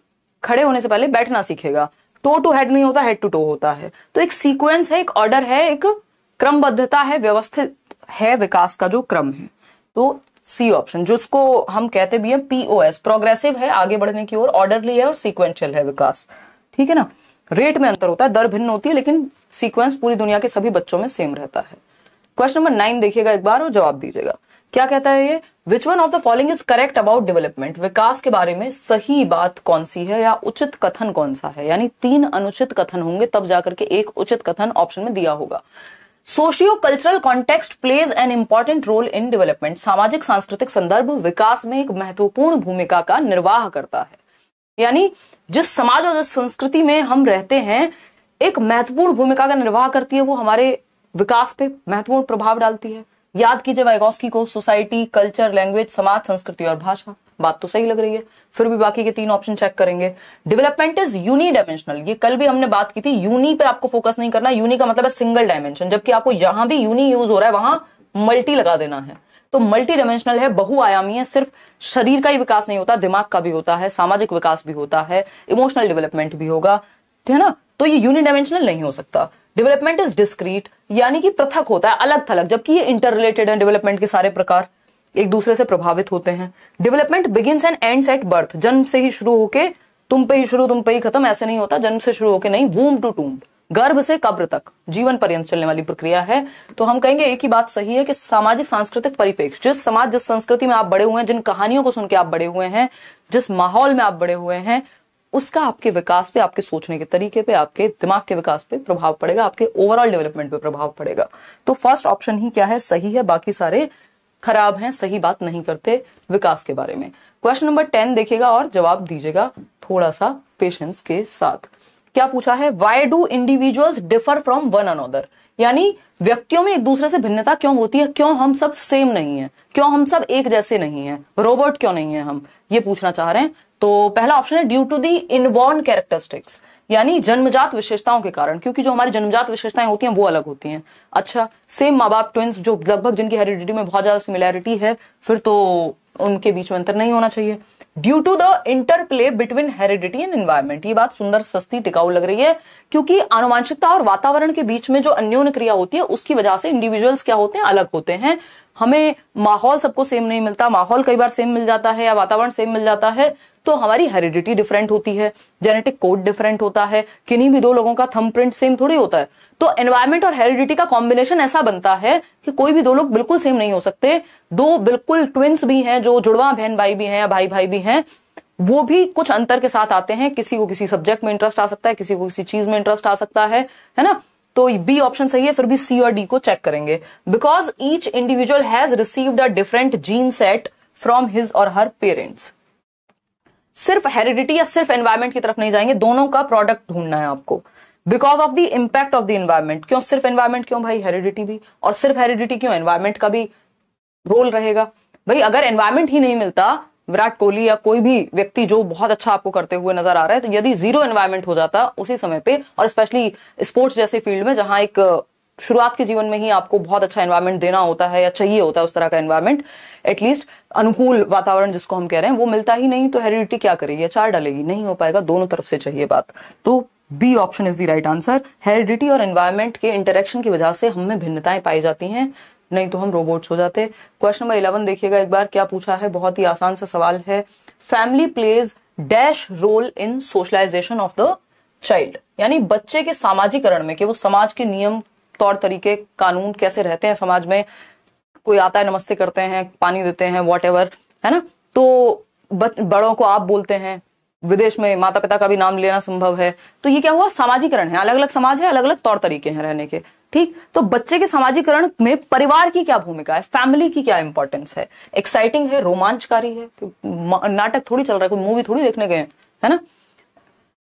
खड़े होने से पहले बैठना सीखेगा, टो टू हेड नहीं होता, हेड टू टो होता है। तो एक सीक्वेंस है, एक ऑर्डर है, एक क्रमबद्धता है, व्यवस्थित है विकास का जो क्रम है। तो सी ऑप्शन, जिसको हम कहते भी हैं POS, प्रोग्रेसिव है, आगे बढ़ने की ओर, ऑर्डरली है और सीक्वेंशियल है विकास, ठीक है ना। रेट में अंतर होता है, दर भिन्न होती है, लेकिन सीक्वेंस पूरी दुनिया के सभी बच्चों में सेम रहता है। क्वेश्चन नंबर 9 देखिएगा एक बार और जवाब दीजिएगा। क्या कहता है ये, which one of the following is correct about development, विकास के बारे में सही बात कौन सी है या उचित कथन कौन सा है, यानी 3 अनुचित कथन होंगे तब जाकर के एक उचित कथन ऑप्शन में दिया होगा। Socio cultural context plays an important role in development, सामाजिक सांस्कृतिक संदर्भ विकास में एक महत्वपूर्ण भूमिका का निर्वाह करता है, यानी जिस समाज और जिस संस्कृति में हम रहते हैं एक महत्वपूर्ण भूमिका का निर्वाह करती है, वो हमारे विकास पे महत्वपूर्ण प्रभाव डालती है। याद कीजिए वाइगॉस्की को, सोसाइटी, कल्चर, लैंग्वेज, समाज, संस्कृति और भाषा। बात तो सही लग रही है, फिर भी बाकी के 3 ऑप्शन चेक करेंगे। डेवलपमेंट इज यूनिडायमेंशनल, ये कल भी हमने बात की थी, यूनी पे आपको फोकस नहीं करना, यूनी का मतलब है सिंगल डायमेंशन, जबकि आपको यहां भी यूनी यूज हो रहा है, वहां मल्टी लगा देना है। तो मल्टी डायमेंशनल है, बहुआयामी है, सिर्फ शरीर का ही विकास नहीं होता, दिमाग का भी होता है, सामाजिक विकास भी होता है, इमोशनल डेवलपमेंट भी होगा, ठीक है ना। तो ये यूनिडायमेंशनल नहीं हो सकता। डेवलपमेंट इज डिस्क्रीट, यानी कि पृथक होता है, अलग थलग, जबकि ये इंटर रिलेटेड है, डेवलपमेंट के सारे प्रकार एक दूसरे से प्रभावित होते हैं। Development begins and ends at birth, जन्म से ही शुरू होके तुम पे ही शुरू तुम पे ही खत्म, ऐसे नहीं होता, जन्म से शुरू होके नहीं, वूम टू टूम्ब, गर्भ से कब्र तक जीवन पर्यंत चलने वाली प्रक्रिया है। तो हम कहेंगे एक ही बात सही है कि सामाजिक सांस्कृतिक परिप्रेक्ष्य, जिस समाज जिस संस्कृति में आप बड़े हुए हैं, जिन कहानियों को सुन के आप बड़े हुए हैं, जिस माहौल में आप बड़े हुए हैं, उसका आपके विकास पे, आपके सोचने के तरीके पे, आपके दिमाग के विकास पे प्रभाव पड़ेगा, आपके ओवरऑल डेवलपमेंट पे प्रभाव पड़ेगा। तो फर्स्ट ऑप्शन ही क्या है, सही है, बाकी सारे खराब हैं, सही बात नहीं करते विकास के बारे में। क्वेश्चन नंबर 10 देखिएगा और जवाब दीजिएगा थोड़ा सा पेशेंस के साथ। क्या पूछा है, why do individuals differ from one another, यानी व्यक्तियों में एक दूसरे से भिन्नता क्यों होती है, क्यों हम सब सेम नहीं है, क्यों हम सब एक जैसे नहीं है, रोबोट क्यों नहीं है हम, ये पूछना चाह रहे हैं। तो पहला ऑप्शन है due to the inborn characteristics, यानी जन्मजात विशेषताओं के कारण, क्योंकि जो हमारी जन्मजात विशेषताएं होती हैं वो अलग होती हैं। अच्छा, सेम माँ बाप ट्विंस जो लगभग जिनकी हेरिडिटी में बहुत ज्यादा सिमिलैरिटी है, फिर तो उनके बीच में अंतर नहीं होना चाहिए। Due to the interplay between heredity and environment, ये बात सुंदर, सस्ती, टिकाऊ लग रही है, क्योंकि आनुवांशिकता और वातावरण के बीच में जो अन्योन्य क्रिया होती है उसकी वजह से इंडिविजुअल्स क्या होते हैं, अलग होते हैं। हमें माहौल सबको सेम नहीं मिलता, माहौल कई बार सेम मिल जाता है या वातावरण सेम मिल जाता है, तो हमारी हेरिडिटी डिफरेंट होती है, जेनेटिक कोड डिफरेंट होता है, किन्हीं भी दो लोगों का थंबप्रिंट सेम थोड़ी होता है। तो एनवायरमेंट और हेरिडिटी का कॉम्बिनेशन ऐसा बनता है कि कोई भी दो लोग बिल्कुल सेम नहीं हो सकते। दो बिल्कुल ट्विंस भी हैं, जो जुड़वा बहन भाई भी हैं या भाई भाई भी हैं, वो भी कुछ अंतर के साथ आते हैं। किसी को किसी सब्जेक्ट में इंटरेस्ट आ सकता है, किसी को किसी चीज में इंटरेस्ट आ सकता है ना। तो बी ऑप्शन सही है, फिर भी सी और डी को चेक करेंगे। Because each individual has received a different gene set from his और हर पेरेंट्स। सिर्फ हेरिडिटी या सिर्फ एनवायरमेंट की तरफ नहीं जाएंगे, दोनों का प्रोडक्ट ढूंढना है आपको। Because of the impact of the environment, क्यों सिर्फ एनवायरमेंट, क्यों भाई हेरिडिटी भी, और सिर्फ हेरिडिटी क्यों, एनवायरमेंट का भी रोल रहेगा। भाई अगर एनवायरमेंट ही नहीं मिलता, विराट कोहली या कोई भी व्यक्ति जो बहुत अच्छा आपको करते हुए नजर आ रहा है, तो यदि जीरो एनवायरमेंट हो जाता उसी समय पे, और स्पेशली स्पोर्ट्स जैसे फील्ड में जहां एक शुरुआत के जीवन में ही आपको बहुत अच्छा एनवायरमेंट देना होता है या चाहिए होता है, उस तरह का एनवायरमेंट, एटलीस्ट अनुकूल वातावरण जिसको हम कह रहे हैं, वो मिलता ही नहीं, तो हेरिडिटी क्या करेगी, अचार डालेगी, नहीं हो पाएगा। दोनों तरफ से चाहिए बात। तो B option is the right answer. Heredity और एनवायरमेंट के इंटरेक्शन की वजह से हमें भिन्नताएं पाई जाती हैं, नहीं तो हम रोबोट्स हो जाते। क्वेश्चन नंबर 11 देखिएगा एक बार, क्या पूछा है, बहुत ही आसान सा सवाल है। Family plays dash role in socialisation of the child, यानी बच्चे के सामाजिकरण में, कि वो समाज के नियम, तौर तरीके, कानून कैसे रहते हैं समाज में, कोई आता है नमस्ते करते हैं, पानी देते हैं, वॉटएवर, है ना, तो बड़ों को आप बोलते हैं, विदेश में माता पिता का भी नाम लेना संभव है। तो ये क्या हुआ, सामाजिकरण है, अलग अलग समाज है, अलग अलग तौर तरीके हैं रहने के। ठीक, तो बच्चे के सामाजिकरण में परिवार की क्या भूमिका है, फैमिली की क्या इंपॉर्टेंस है, एक्साइटिंग है, रोमांचकारी है, नाटक थोड़ी चल रहा है, कोई मूवी थोड़ी देखने गए, है ना,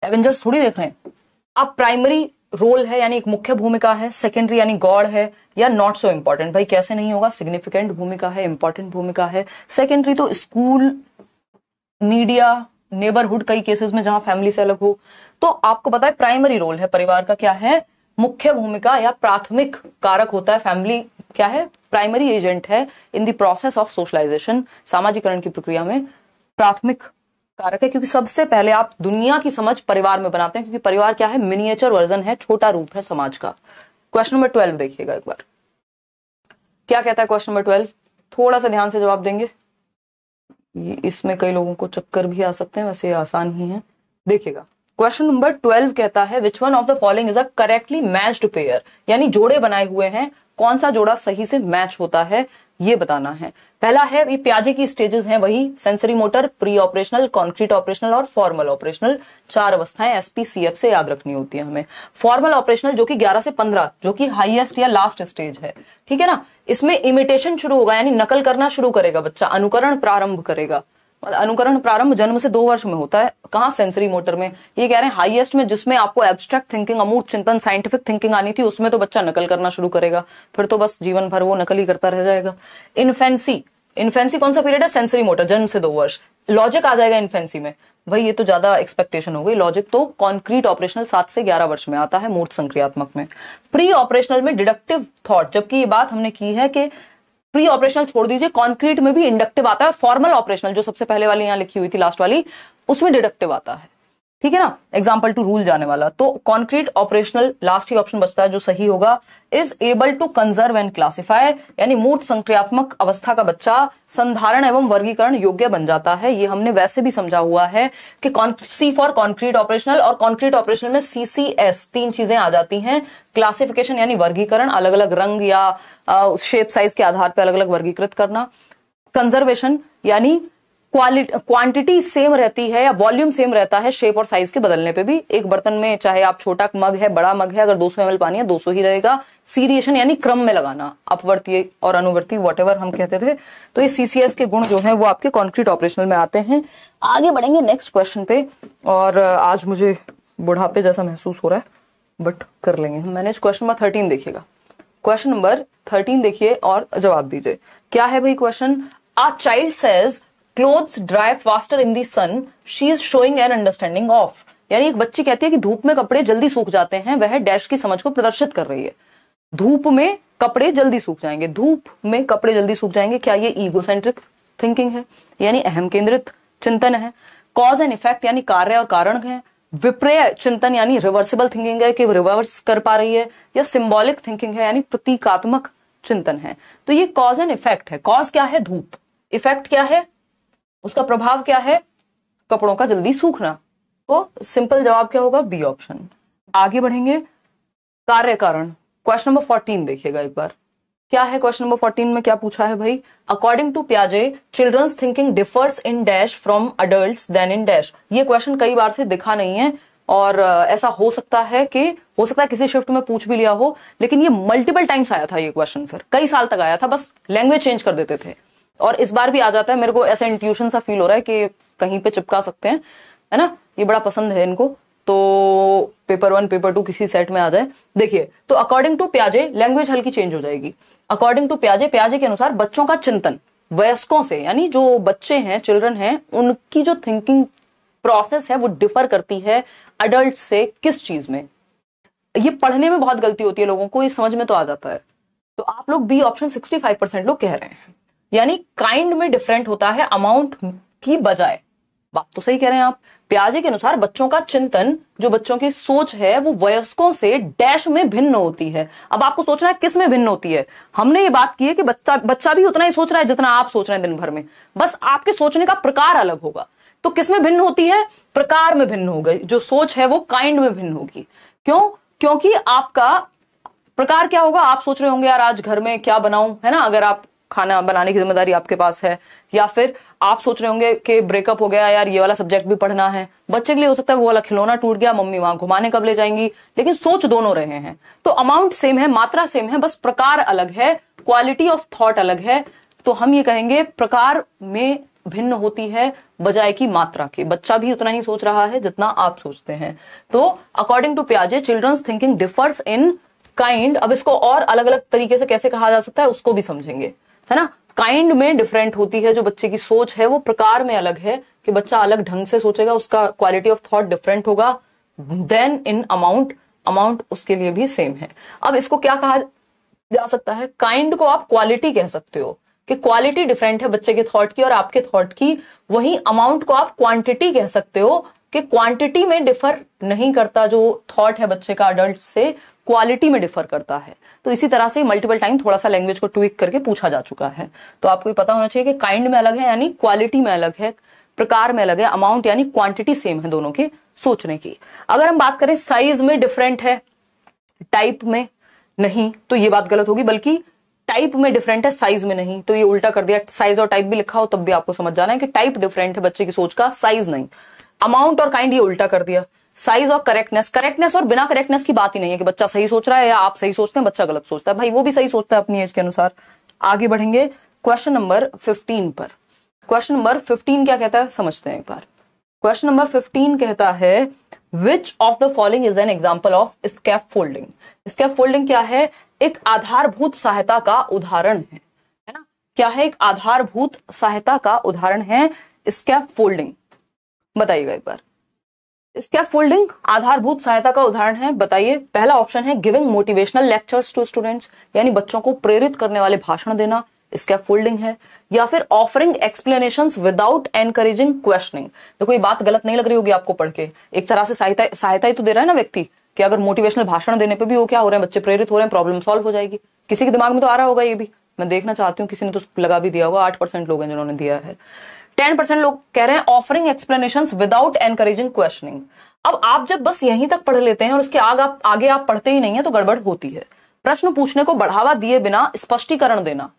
एवेंजर्स थोड़ी देख रहे हैं आप। प्राइमरी रोल है यानी एक मुख्य भूमिका है, सेकेंडरी यानी गॉड है, या नॉट सो इंपॉर्टेंट, भाई कैसे नहीं होगा, सिग्निफिकेंट भूमिका है, इंपॉर्टेंट भूमिका है। सेकेंडरी तो स्कूल, मीडिया, नेबरहुड, कई केसेस में जहां फैमिली से अलग हो। तो आपको पता है प्राइमरी रोल है परिवार का, क्या है, मुख्य भूमिका या प्राथमिक कारक होता है। फैमिली क्या है, प्राइमरी एजेंट है in the process of socialization, सामाजिकरण की प्रक्रिया में प्राथमिक कारक है, क्योंकि सबसे पहले आप दुनिया की समझ परिवार में बनाते हैं, क्योंकि परिवार क्या है, मिनिएचर वर्जन है, छोटा रूप है समाज का। क्वेश्चन नंबर 12 देखिएगा एक बार, क्या कहता है क्वेश्चन नंबर 12, थोड़ा सा ध्यान से जवाब देंगे, इसमें कई लोगों को चक्कर भी आ सकते हैं, वैसे आसान ही है। देखिएगा क्वेश्चन नंबर 12 कहता है विच one of the following is a correctly matched pair, यानी जोड़े बनाए हुए हैं, कौन सा जोड़ा सही से मैच होता है ये बताना है। पहला है, ये प्याजे की स्टेजेस हैं वही, sensory motor, pre operational, concrete operational और फॉर्मल ऑपरेशनल, 4 अवस्थाएं एसपीसीएफ से याद रखनी होती है हमें। फॉर्मल ऑपरेशनल जो कि 11 से 15, जो कि हाईएस्ट या लास्ट स्टेज है, ठीक है ना, इसमें इमिटेशन शुरू होगा, यानी नकल करना शुरू करेगा बच्चा, अनुकरण प्रारंभ करेगा। अनुकरण प्रारंभ जन्म से 2 वर्ष में होता है, कहां, सेंसरी मोटर में। ये कह रहे हैं हाईएस्ट में, जिसमें आपको एब्स्ट्रैक्ट थिंकिंग, अमूर्त चिंतन, साइंटिफिक थिंकिंग आनी थी, उसमें तो बच्चा नकल करना शुरू करेगा, फिर तो बस जीवन भर वो नकल ही करता रह जाएगा। इन्फेंसी, इन्फेंसी कौन सा पीरियड है, सेंसरी मोटर, जन्म से 2 वर्ष। लॉजिक आ जाएगा इन्फेंसी में, भाई ये तो ज्यादा एक्सपेक्टेशन हो गई। लॉजिक तो कॉन्क्रीट ऑपरेशनल 7 से 11 वर्ष में आता है, मूर्त संक्रियात्मक में। प्री ऑपरेशनल में डिडक्टिव थॉट, जबकि ये बात हमने की है कि प्री ऑपरेशनल छोड़ दीजिए, कॉन्क्रीट में भी इंडक्टिव आता है। फॉर्मल ऑपरेशनल जो सबसे पहले वाली यहां लिखी हुई थी, लास्ट वाली, उसमें डिडक्टिव आता है, ठीक है ना, एग्जाम्पल टू रूल जाने वाला। तो कॉन्क्रीट ऑपरेशनल लास्ट ही ऑप्शन बचता है जो सही होगा, is able to conserve and classify, यानी मूर्त संक्रियात्मक अवस्था का बच्चा संधारण एवं वर्गीकरण योग्य बन जाता है। ये हमने वैसे भी समझा हुआ है कि सी फॉर कॉन्क्रीट ऑपरेशनल, और कॉन्क्रीट ऑपरेशनल में सीसीएस 3 चीजें आ जाती हैं। क्लासिफिकेशन यानी वर्गीकरण, अलग अलग रंग या शेप साइज के आधार पर अलग अलग वर्गीकृत करना। कंजर्वेशन यानी क्वांटिटी सेम रहती है या वॉल्यूम सेम रहता है शेप और साइज के बदलने पे भी। एक बर्तन में चाहे आप छोटा मग है बड़ा मग है, अगर 200 ml पानी है 200 ही रहेगा। सीरिएशन यानी क्रम में लगाना, अपवर्ती और अनुवर्ती वॉटेवर हम कहते थे। तो ये सीसीएस के गुण जो है वो आपके कॉन्क्रीट ऑपरेशनल में आते हैं। आगे बढ़ेंगे नेक्स्ट क्वेश्चन पे, और आज मुझे बुढ़ापे जैसा महसूस हो रहा है बट कर लेंगे हम मैनेज। क्वेश्चन नंबर 13 देखिएगा। क्वेश्चन नंबर 13 देखिए और जवाब दीजिए। क्या है भाई question? A child says clothes dry faster in the sun, she is showing an understanding of. यानी एक बच्ची कहती है कि धूप में कपड़े जल्दी सूख जाते हैं, वह डैश की समझ को प्रदर्शित कर रही है। धूप में कपड़े जल्दी सूख जाएंगे, धूप में कपड़े जल्दी सूख जाएंगे। क्या ये ईगोसेंट्रिक थिंकिंग है यानी अहम केंद्रित चिंतन है? कॉज एंड इफेक्ट यानी कार्य और कारण है? विपर्य चिंतन यानी रिवर्सिबल थिंकिंग है कि रिवर्स कर पा रही है? या सिंबॉलिक थिंकिंग है यानी प्रतीकात्मक चिंतन है? तो ये कॉज एंड इफेक्ट है। कॉज क्या है? धूप। इफेक्ट क्या है? उसका प्रभाव क्या है? कपड़ों का जल्दी सूखना। तो सिंपल जवाब क्या होगा? B option. आगे बढ़ेंगे, कार्य कारण। क्वेश्चन नंबर 14 देखिएगा एक बार। क्या है क्वेश्चन नंबर 14 में? क्या पूछा है भाई? अकॉर्डिंग टू पियाजे children's thinking differs in dash from adults than in dash. ये क्वेश्चन कई बार से दिखा नहीं है और ऐसा हो सकता है किसी शिफ्ट में पूछ भी लिया हो, लेकिन ये मल्टीपल टाइम्स आया था ये क्वेश्चन, फिर कई साल तक आया था, बस लैंग्वेज चेंज कर देते थे। और इस बार भी आ जाता है। मेरे को ऐसा इंट्यूशन सा फील हो रहा है कि कहीं पे चिपका सकते हैं, है ना? ये बड़ा पसंद है इनको, तो पेपर 1 पेपर 2 किसी सेट में आ जाए। देखिए, तो अकॉर्डिंग टू पियाजे लैंग्वेज हल्की चेंज हो जाएगी। अकॉर्डिंग टू पियाजे, पियाजे के अनुसार बच्चों का चिंतन वयस्कों से यानी जो बच्चे हैं, चिल्ड्रन हैं, उनकी जो थिंकिंग प्रोसेस है वो डिफर करती है अडल्ट से। किस चीज में? ये पढ़ने में बहुत गलती होती है लोगों को, ये समझ में तो आ जाता है। तो आप लोग बी ऑप्शन 65% लोग कह रहे हैं, यानी काइंड में डिफरेंट होता है अमाउंट की बजाय। बात तो सही कह रहे हैं आप। पियाजे के अनुसार बच्चों का चिंतन, जो बच्चों की सोच है, वो वयस्कों से डैश में भिन्न होती है। अब आपको सोचना है किस में भिन्न होती है। हमने ये बात की है कि बच्चा भी उतना ही सोच रहा है जितना आप सोच रहे हैं दिन भर में, बस आपके सोचने का प्रकार अलग होगा। तो किस में भिन्न होती है? प्रकार में भिन्न होगी। जो सोच है वो काइंड में भिन्न होगी। क्यों? क्योंकि आपका प्रकार क्या होगा? आप सोच रहे होंगे यार आज घर में क्या बनाऊं, है ना? अगर आप खाना बनाने की जिम्मेदारी आपके पास है, या फिर आप सोच रहे होंगे कि ब्रेकअप हो गया यार, ये वाला सब्जेक्ट भी पढ़ना है। बच्चे के लिए हो सकता है वो वाला खिलौना टूट गया, मम्मी वहां घुमाने कब ले जाएंगी, लेकिन सोच दोनों रहे हैं। तो अमाउंट सेम है, मात्रा सेम है, बस प्रकार अलग है, क्वालिटी ऑफ थॉट अलग है। तो हम ये कहेंगे प्रकार में भिन्न होती है बजाय की मात्रा के। बच्चा भी उतना ही सोच रहा है जितना आप सोचते हैं। तो अकॉर्डिंग टू पियाजे children's thinking differs in kind. अब इसको और अलग अलग तरीके से कैसे कहा जा सकता है उसको भी समझेंगे, है ना? काइंड में डिफरेंट होती है जो बच्चे की सोच है, वो प्रकार में अलग है कि बच्चा अलग ढंग से सोचेगा, उसका क्वालिटी ऑफ थॉट डिफरेंट होगा। देन इन अमाउंट, अमाउंट उसके लिए भी सेम है। अब इसको क्या कहा जा सकता है? काइंड को आप क्वालिटी कह सकते हो कि क्वालिटी डिफरेंट है बच्चे के थॉट की और आपके थॉट की। वहीं अमाउंट को आप क्वांटिटी कह सकते हो कि क्वांटिटी में डिफर नहीं करता, जो थॉट है बच्चे का अडल्ट से क्वालिटी में डिफर करता है। तो इसी तरह से मल्टीपल टाइम थोड़ा सा लैंग्वेज को ट्विक करके पूछा जा चुका है। तो आपको पता होना चाहिए कि काइंड में अलग है यानी क्वालिटी में अलग है, प्रकार में अलग है, अमाउंट यानी क्वांटिटी सेम है दोनों के सोचने की। अगर हम बात करें साइज में डिफरेंट है, टाइप में नहीं, तो ये बात गलत होगी, बल्कि टाइप में डिफरेंट है, साइज में नहीं। तो ये उल्टा कर दिया, साइज और टाइप भी लिखा हो तब भी आपको समझ जाना है कि टाइप डिफरेंट है बच्चे की सोच का, साइज नहीं। अमाउंट और काइंड ये उल्टा कर दिया। साइज और करेक्टनेस, करेक्टनेस और बिना करेक्टनेस की बात ही नहीं है कि बच्चा सही सोच रहा है या आप सही सोचते हैं बच्चा गलत सोचता है। भाई वो भी सही सोचता है अपनी एज के अनुसार। आगे बढ़ेंगे क्वेश्चन नंबर 15 पर। क्वेश्चन नंबर 15 क्या कहता है समझते हैं एक बार। क्वेश्चन नंबर 15 कहता है which of the following is an example of scaffolding. Scaffolding क्या है? एक आधारभूत सहायता का उदाहरण है ना? क्या है? एक आधारभूत सहायता का उदाहरण है स्कैफोल्डिंग। बताइएगा एक बार। स्कैफोल्डिंग आधारभूत सहायता का उदाहरण है, बताइए। पहला ऑप्शन है giving motivational lectures to students, यानी बच्चों को प्रेरित करने वाले भाषण देना स्कैफोल्डिंग है। या फिर offering explanations without encouraging questioning. देखो ये बात गलत नहीं लग रही होगी आपको पढ़ के, एक तरह से सहायता ही तो दे रहा है ना व्यक्ति, कि अगर मोटिवेशनल भाषण देने पे भी वो क्या हो रहे हैं, बच्चे प्रेरित हो रहे हैं, प्रॉब्लम सॉल्व हो जाएगी। किसी के दिमाग में तो आ रहा होगा ये भी, मैं देखना चाहती हूँ किसी ने तो लगा भी दिया होगा। 8% लोग हैं जिन्होंने दिया है। 10% लोग कह रहे हैं offering explanations without encouraging questioning. अब आप जब बस यहीं तक पढ़ लेते हैं और उसके आगे आप पढ़ते ही नहीं है तो गड़बड़ होती है। प्रश्न पूछने को बढ़ावा दिए बिना स्पष्टीकरण देना,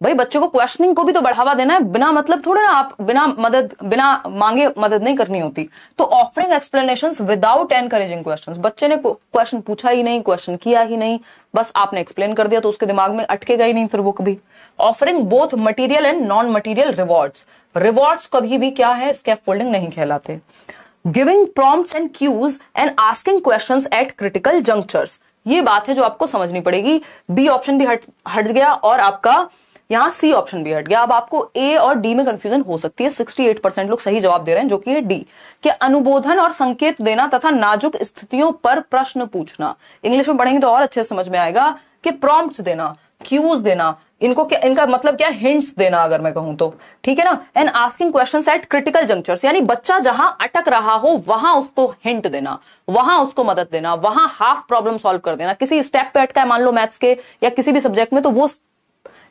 भाई बच्चे को क्वेश्चनिंग को भी तो बढ़ावा देना है, बिना मतलब थोड़ा ना आप बिना मांगे मदद नहीं करनी होती। तो offering explanations without encouraging questions, बच्चे ने क्वेश्चन पूछा ही नहीं, क्वेश्चन किया ही नहीं, बस आपने एक्सप्लेन कर दिया तो उसके दिमाग में अटकेगा ही नहीं फिर वो कभी। Offering both material and non material rewards, rewards कभी भी क्या है, स्कैफोल्डिंग नहीं कहलाते। Giving prompts and cues and asking questions at critical junctures, ये बात है जो आपको समझनी पड़ेगी। बी ऑप्शन भी हट गया और आपका यहां सी ऑप्शन भी हट गया। अब आपको ए और डी में कंफ्यूजन हो सकती है। 68% लोग सही जवाब दे रहे हैं जो कि है डी, कि अनुबोधन और संकेत देना तथा नाजुक स्थितियों पर प्रश्न पूछना। इंग्लिश में पढ़ेंगे तो और अच्छे समझ में आएगा कि प्रॉम्प्ट्स देना, क्यूज देना, इनको क्या, इनका मतलब क्या, हिंट्स देना अगर मैं कहूं तो, ठीक है ना। And asking questions at critical junctures, यानी बच्चा जहां अटक रहा हो वहां उसको हिंट देना, वहां उसको मदद देना, वहां हाफ प्रॉब्लम सॉल्व कर देना। किसी स्टेप पे अटका है मान लो मैथ्स के या किसी भी सब्जेक्ट में, तो वो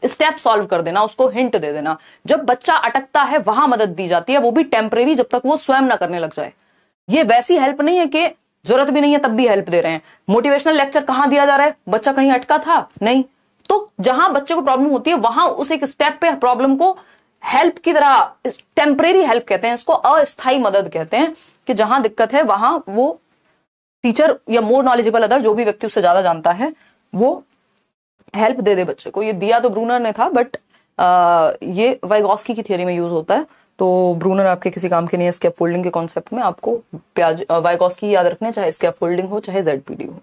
स्टेप सॉल्व कर देना, उसको हिंट दे देना। जब बच्चा अटकता है वहां मदद दी जाती है, वो भी टेम्परेरी, जब तक वो स्वयं ना करने लग जाए। ये वैसी हेल्प नहीं है कि जरूरत भी नहीं है तब भी हेल्प दे रहे हैं। मोटिवेशनल लेक्चर कहां दिया जा रहा है, बच्चा कहीं अटका था नहीं, तो जहां बच्चे को प्रॉब्लम होती है वहां उस एक स्टेप पे प्रॉब्लम को हेल्प की तरह, टेम्परेरी हेल्प कहते हैं इसको, अस्थायी मदद कहते हैं, कि जहां दिक्कत है वहां वो टीचर या मोर नॉलेजेबल अदर, जो भी व्यक्ति उससे ज्यादा जानता है, वो हेल्प दे दे बच्चे को। ये दिया तो ब्रूनर ने था, बट ये वाइगॉस्की की थियरी में यूज होता है। तो ब्रूनर आपके किसी काम के नहीं है स्कैफोल्डिंग के कॉन्सेप्ट में। आपको वाइगॉस्की याद रखने, चाहे स्कैफोल्डिंग हो चाहे जेडपीडी हो।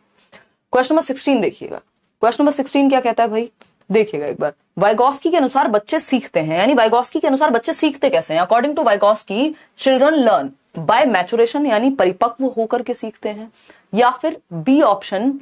क्वेश्चन नंबर 16 देखिएगा। क्वेश्चन नंबर 16 क्या कहता है भाई, देखिएगा एक बार। वाइगॉस्की के अनुसार बच्चे सीखते हैं, यानी वाइगॉस्की के अनुसार बच्चे सीखते कैसे हैं। According to Vygotsky, children learn by maturation, यानी परिपक्व होकर के सीखते हैं। या फिर बी ऑप्शन,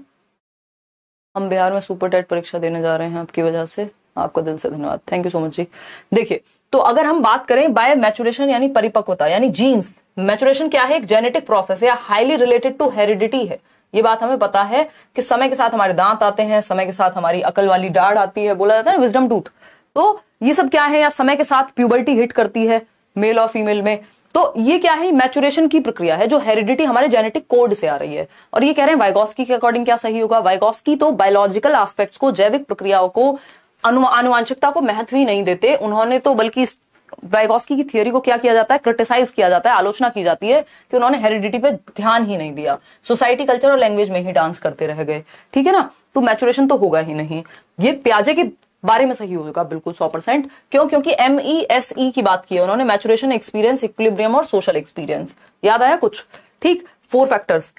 हम बिहार में सुपर टेट परीक्षा देने जा रहे हैं आपकी वजह से, आपका दिल से धन्यवाद, थैंक यू सो मच जी। देखिए, तो अगर हम बात करें बाय मैचुरेशन यानी परिपक्वता, यानी जीन्स, मैचुरेशन क्या है, एक जेनेटिक प्रोसेस या हाईली रिलेटेड टू हेरिडिटी है। ये बात हमें पता है कि समय के साथ हमारे दांत आते हैं, समय के साथ हमारी अकल वाली दाढ़ आती है, बोला जाता है ना विजडम टूथ। तो ये सब क्या है, या समय के साथ प्यूबर्टी हिट करती है मेल और फीमेल में। तो ये क्या है, मैचुरेशन की प्रक्रिया है जो हेरिडिटी हमारे जेनेटिक कोड से आ रही है। और ये कह रहे हैं वाइगॉस्की के अकॉर्डिंग क्या सही होगा। वाइगॉस्की तो बायोलॉजिकल एस्पेक्ट्स को, जैविक प्रक्रियाओं को, आनुवांशिकता को महत्व ही नहीं देते उन्होंने, तो बल्कि वाइगॉस्की की थियरी को क्या किया जाता है, क्रिटिसाइज किया जाता है, आलोचना की जाती है कि उन्होंने हेरिडिटी पे ध्यान ही नहीं दिया, सोसाइटी, कल्चर और लैंग्वेज में ही डांस करते रह गए, ठीक है ना। तो मैचुरेशन तो होगा ही नहीं। ये प्याजे के बारे में सही होगा बिल्कुल 100%। क्यों, क्योंकि MESE की बात की है उन्होंने, मैचुरेशन, एक्सपीरियंस, इक्विलिब्रियम और सोशल एक्सपीरियंस। याद आया कुछ, ठीक। 4 फैक्टर्स।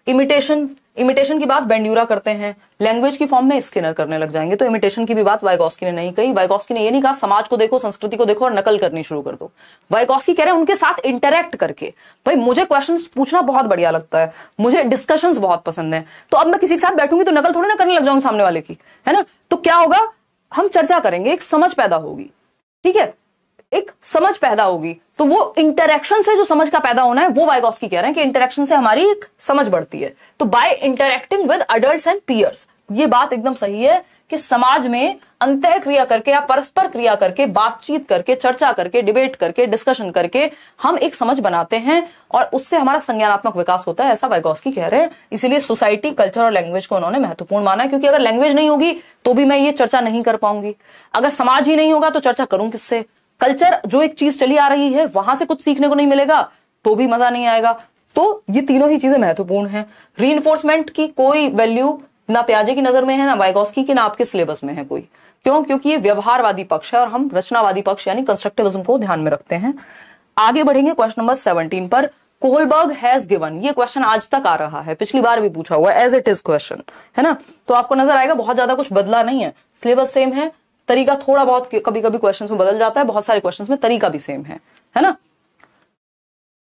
इमिटेशन की बात बेंड्यूरा करते हैं, लैंग्वेज की फॉर्म में स्किनर करने लग जाएंगे। तो इमिटेशन की भी बात वाइगॉस्की ने नहीं कही। वाइगॉस्की ने ये नहीं कहा समाज को देखो, संस्कृति को देखो और नकल करनी शुरू कर दो। वाइगॉस्की कह रहे हैं उनके साथ इंटरेक्ट करके। भाई मुझे क्वेश्चंस पूछना बहुत बढ़िया लगता है, मुझे डिस्कशंस बहुत पसंद है, तो अब मैं किसी के साथ बैठूंगी तो नकल थोड़ी ना करने लग जाऊंगी सामने वाले की, है ना। तो क्या होगा, हम चर्चा करेंगे, एक समझ पैदा होगी, ठीक है, एक समझ पैदा होगी। तो वो इंटरेक्शन से जो समझ का पैदा होना है, वो वाइगॉस्की कह रहे हैं कि इंटरेक्शन से हमारी एक समझ बढ़ती है। तो by interacting with adults and peers, ये बात एकदम सही है कि समाज में अंतः क्रिया करके या परस्पर क्रिया करके, बातचीत करके, चर्चा करके, डिबेट करके, डिस्कशन करके हम एक समझ बनाते हैं और उससे हमारा संज्ञानात्मक विकास होता है, ऐसा वाइगॉस्की कह रहे हैं। इसीलिए सोसाइटी, कल्चर और लैंग्वेज को उन्होंने महत्वपूर्ण माना है, क्योंकि अगर लैंग्वेज नहीं होगी तो भी मैं ये चर्चा नहीं कर पाऊंगी, अगर समाज ही नहीं होगा तो चर्चा करूं किससे। कल्चर, जो एक चीज चली आ रही है वहां से कुछ सीखने को नहीं मिलेगा तो भी मजा नहीं आएगा। तो ये तीनों ही चीजें महत्वपूर्ण हैं। रीइंफोर्समेंट की कोई वैल्यू ना प्याजे की नजर में है, ना वाइगॉस्की की, ना आपके सिलेबस में है कोई। क्यों, क्योंकि ये व्यवहारवादी पक्ष है और हम रचनावादी पक्ष यानी कंस्ट्रक्टिविज्म को ध्यान में रखते हैं। आगे बढ़ेंगे क्वेश्चन नंबर 17 पर। कोहलबर्ग हैज गिवन, ये क्वेश्चन आज तक आ रहा है, पिछली बार भी पूछा हुआ है, एज इट इज क्वेश्चन, है ना। तो आपको नजर आएगा बहुत ज्यादा कुछ बदला नहीं है, सिलेबस सेम है, तरीका थोड़ा बहुत कभी कभी क्वेश्चंस में बदल जाता है, बहुत सारे क्वेश्चंस में तरीका भी सेम है ना।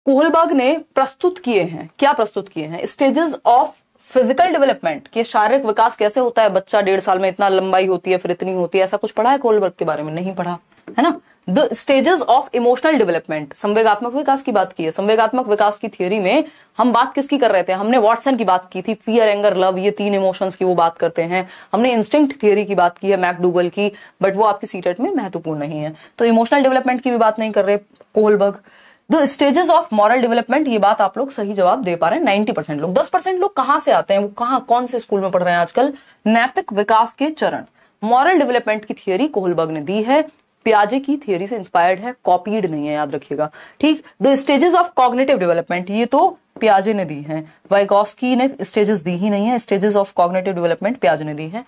कोहलबर्ग ने प्रस्तुत किए हैं, क्या प्रस्तुत किए हैं, स्टेजेस ऑफ फिजिकल डेवलपमेंट, कि शारीरिक विकास कैसे होता है, बच्चा 1.5 साल में इतना लंबाई होती है, फिर इतनी होती है, ऐसा कुछ पढ़ा है कोहलबर्ग के बारे में, नहीं पढ़ा, है ना। The stages of emotional development, संवेगात्मक विकास की बात की है। संवेगात्मक विकास की थियोरी में हम बात किसकी कर रहे थे, हमने वॉटसन की बात की थी, फियर, एंगर, लव, ये 3 इमोशंस की वो बात करते हैं। हमने इंस्टिंक्ट थियोरी की बात की है मैकडूगल की, बट वो आपकी सीटेट में महत्वपूर्ण नहीं है। तो इमोशनल डेवलपमेंट की भी बात नहीं कर रहे Kohlberg. The stages of moral development, ये बात आप लोग सही जवाब दे पा रहे हैं 90% लोग। 10% लोग कहां से आते हैं, वो कहां, कौन से स्कूल में पढ़ रहे हैं आजकल, नैतिक विकास के चरण, मॉरल डेवलपमेंट की थियोरी कोहलबर्ग ने दी है। पियाजे की थियरी से इंस्पायर्ड है, कॉपीड नहीं है, याद रखिएगा। ठीक, the stages of cognitive development, ये तो पियाजे ने दी है, वाइगॉस्की ने स्टेजेस दी ही नहीं है, स्टेजेस ऑफ कॉग्निटिव डेवलपमेंट पियाजे ने दी है।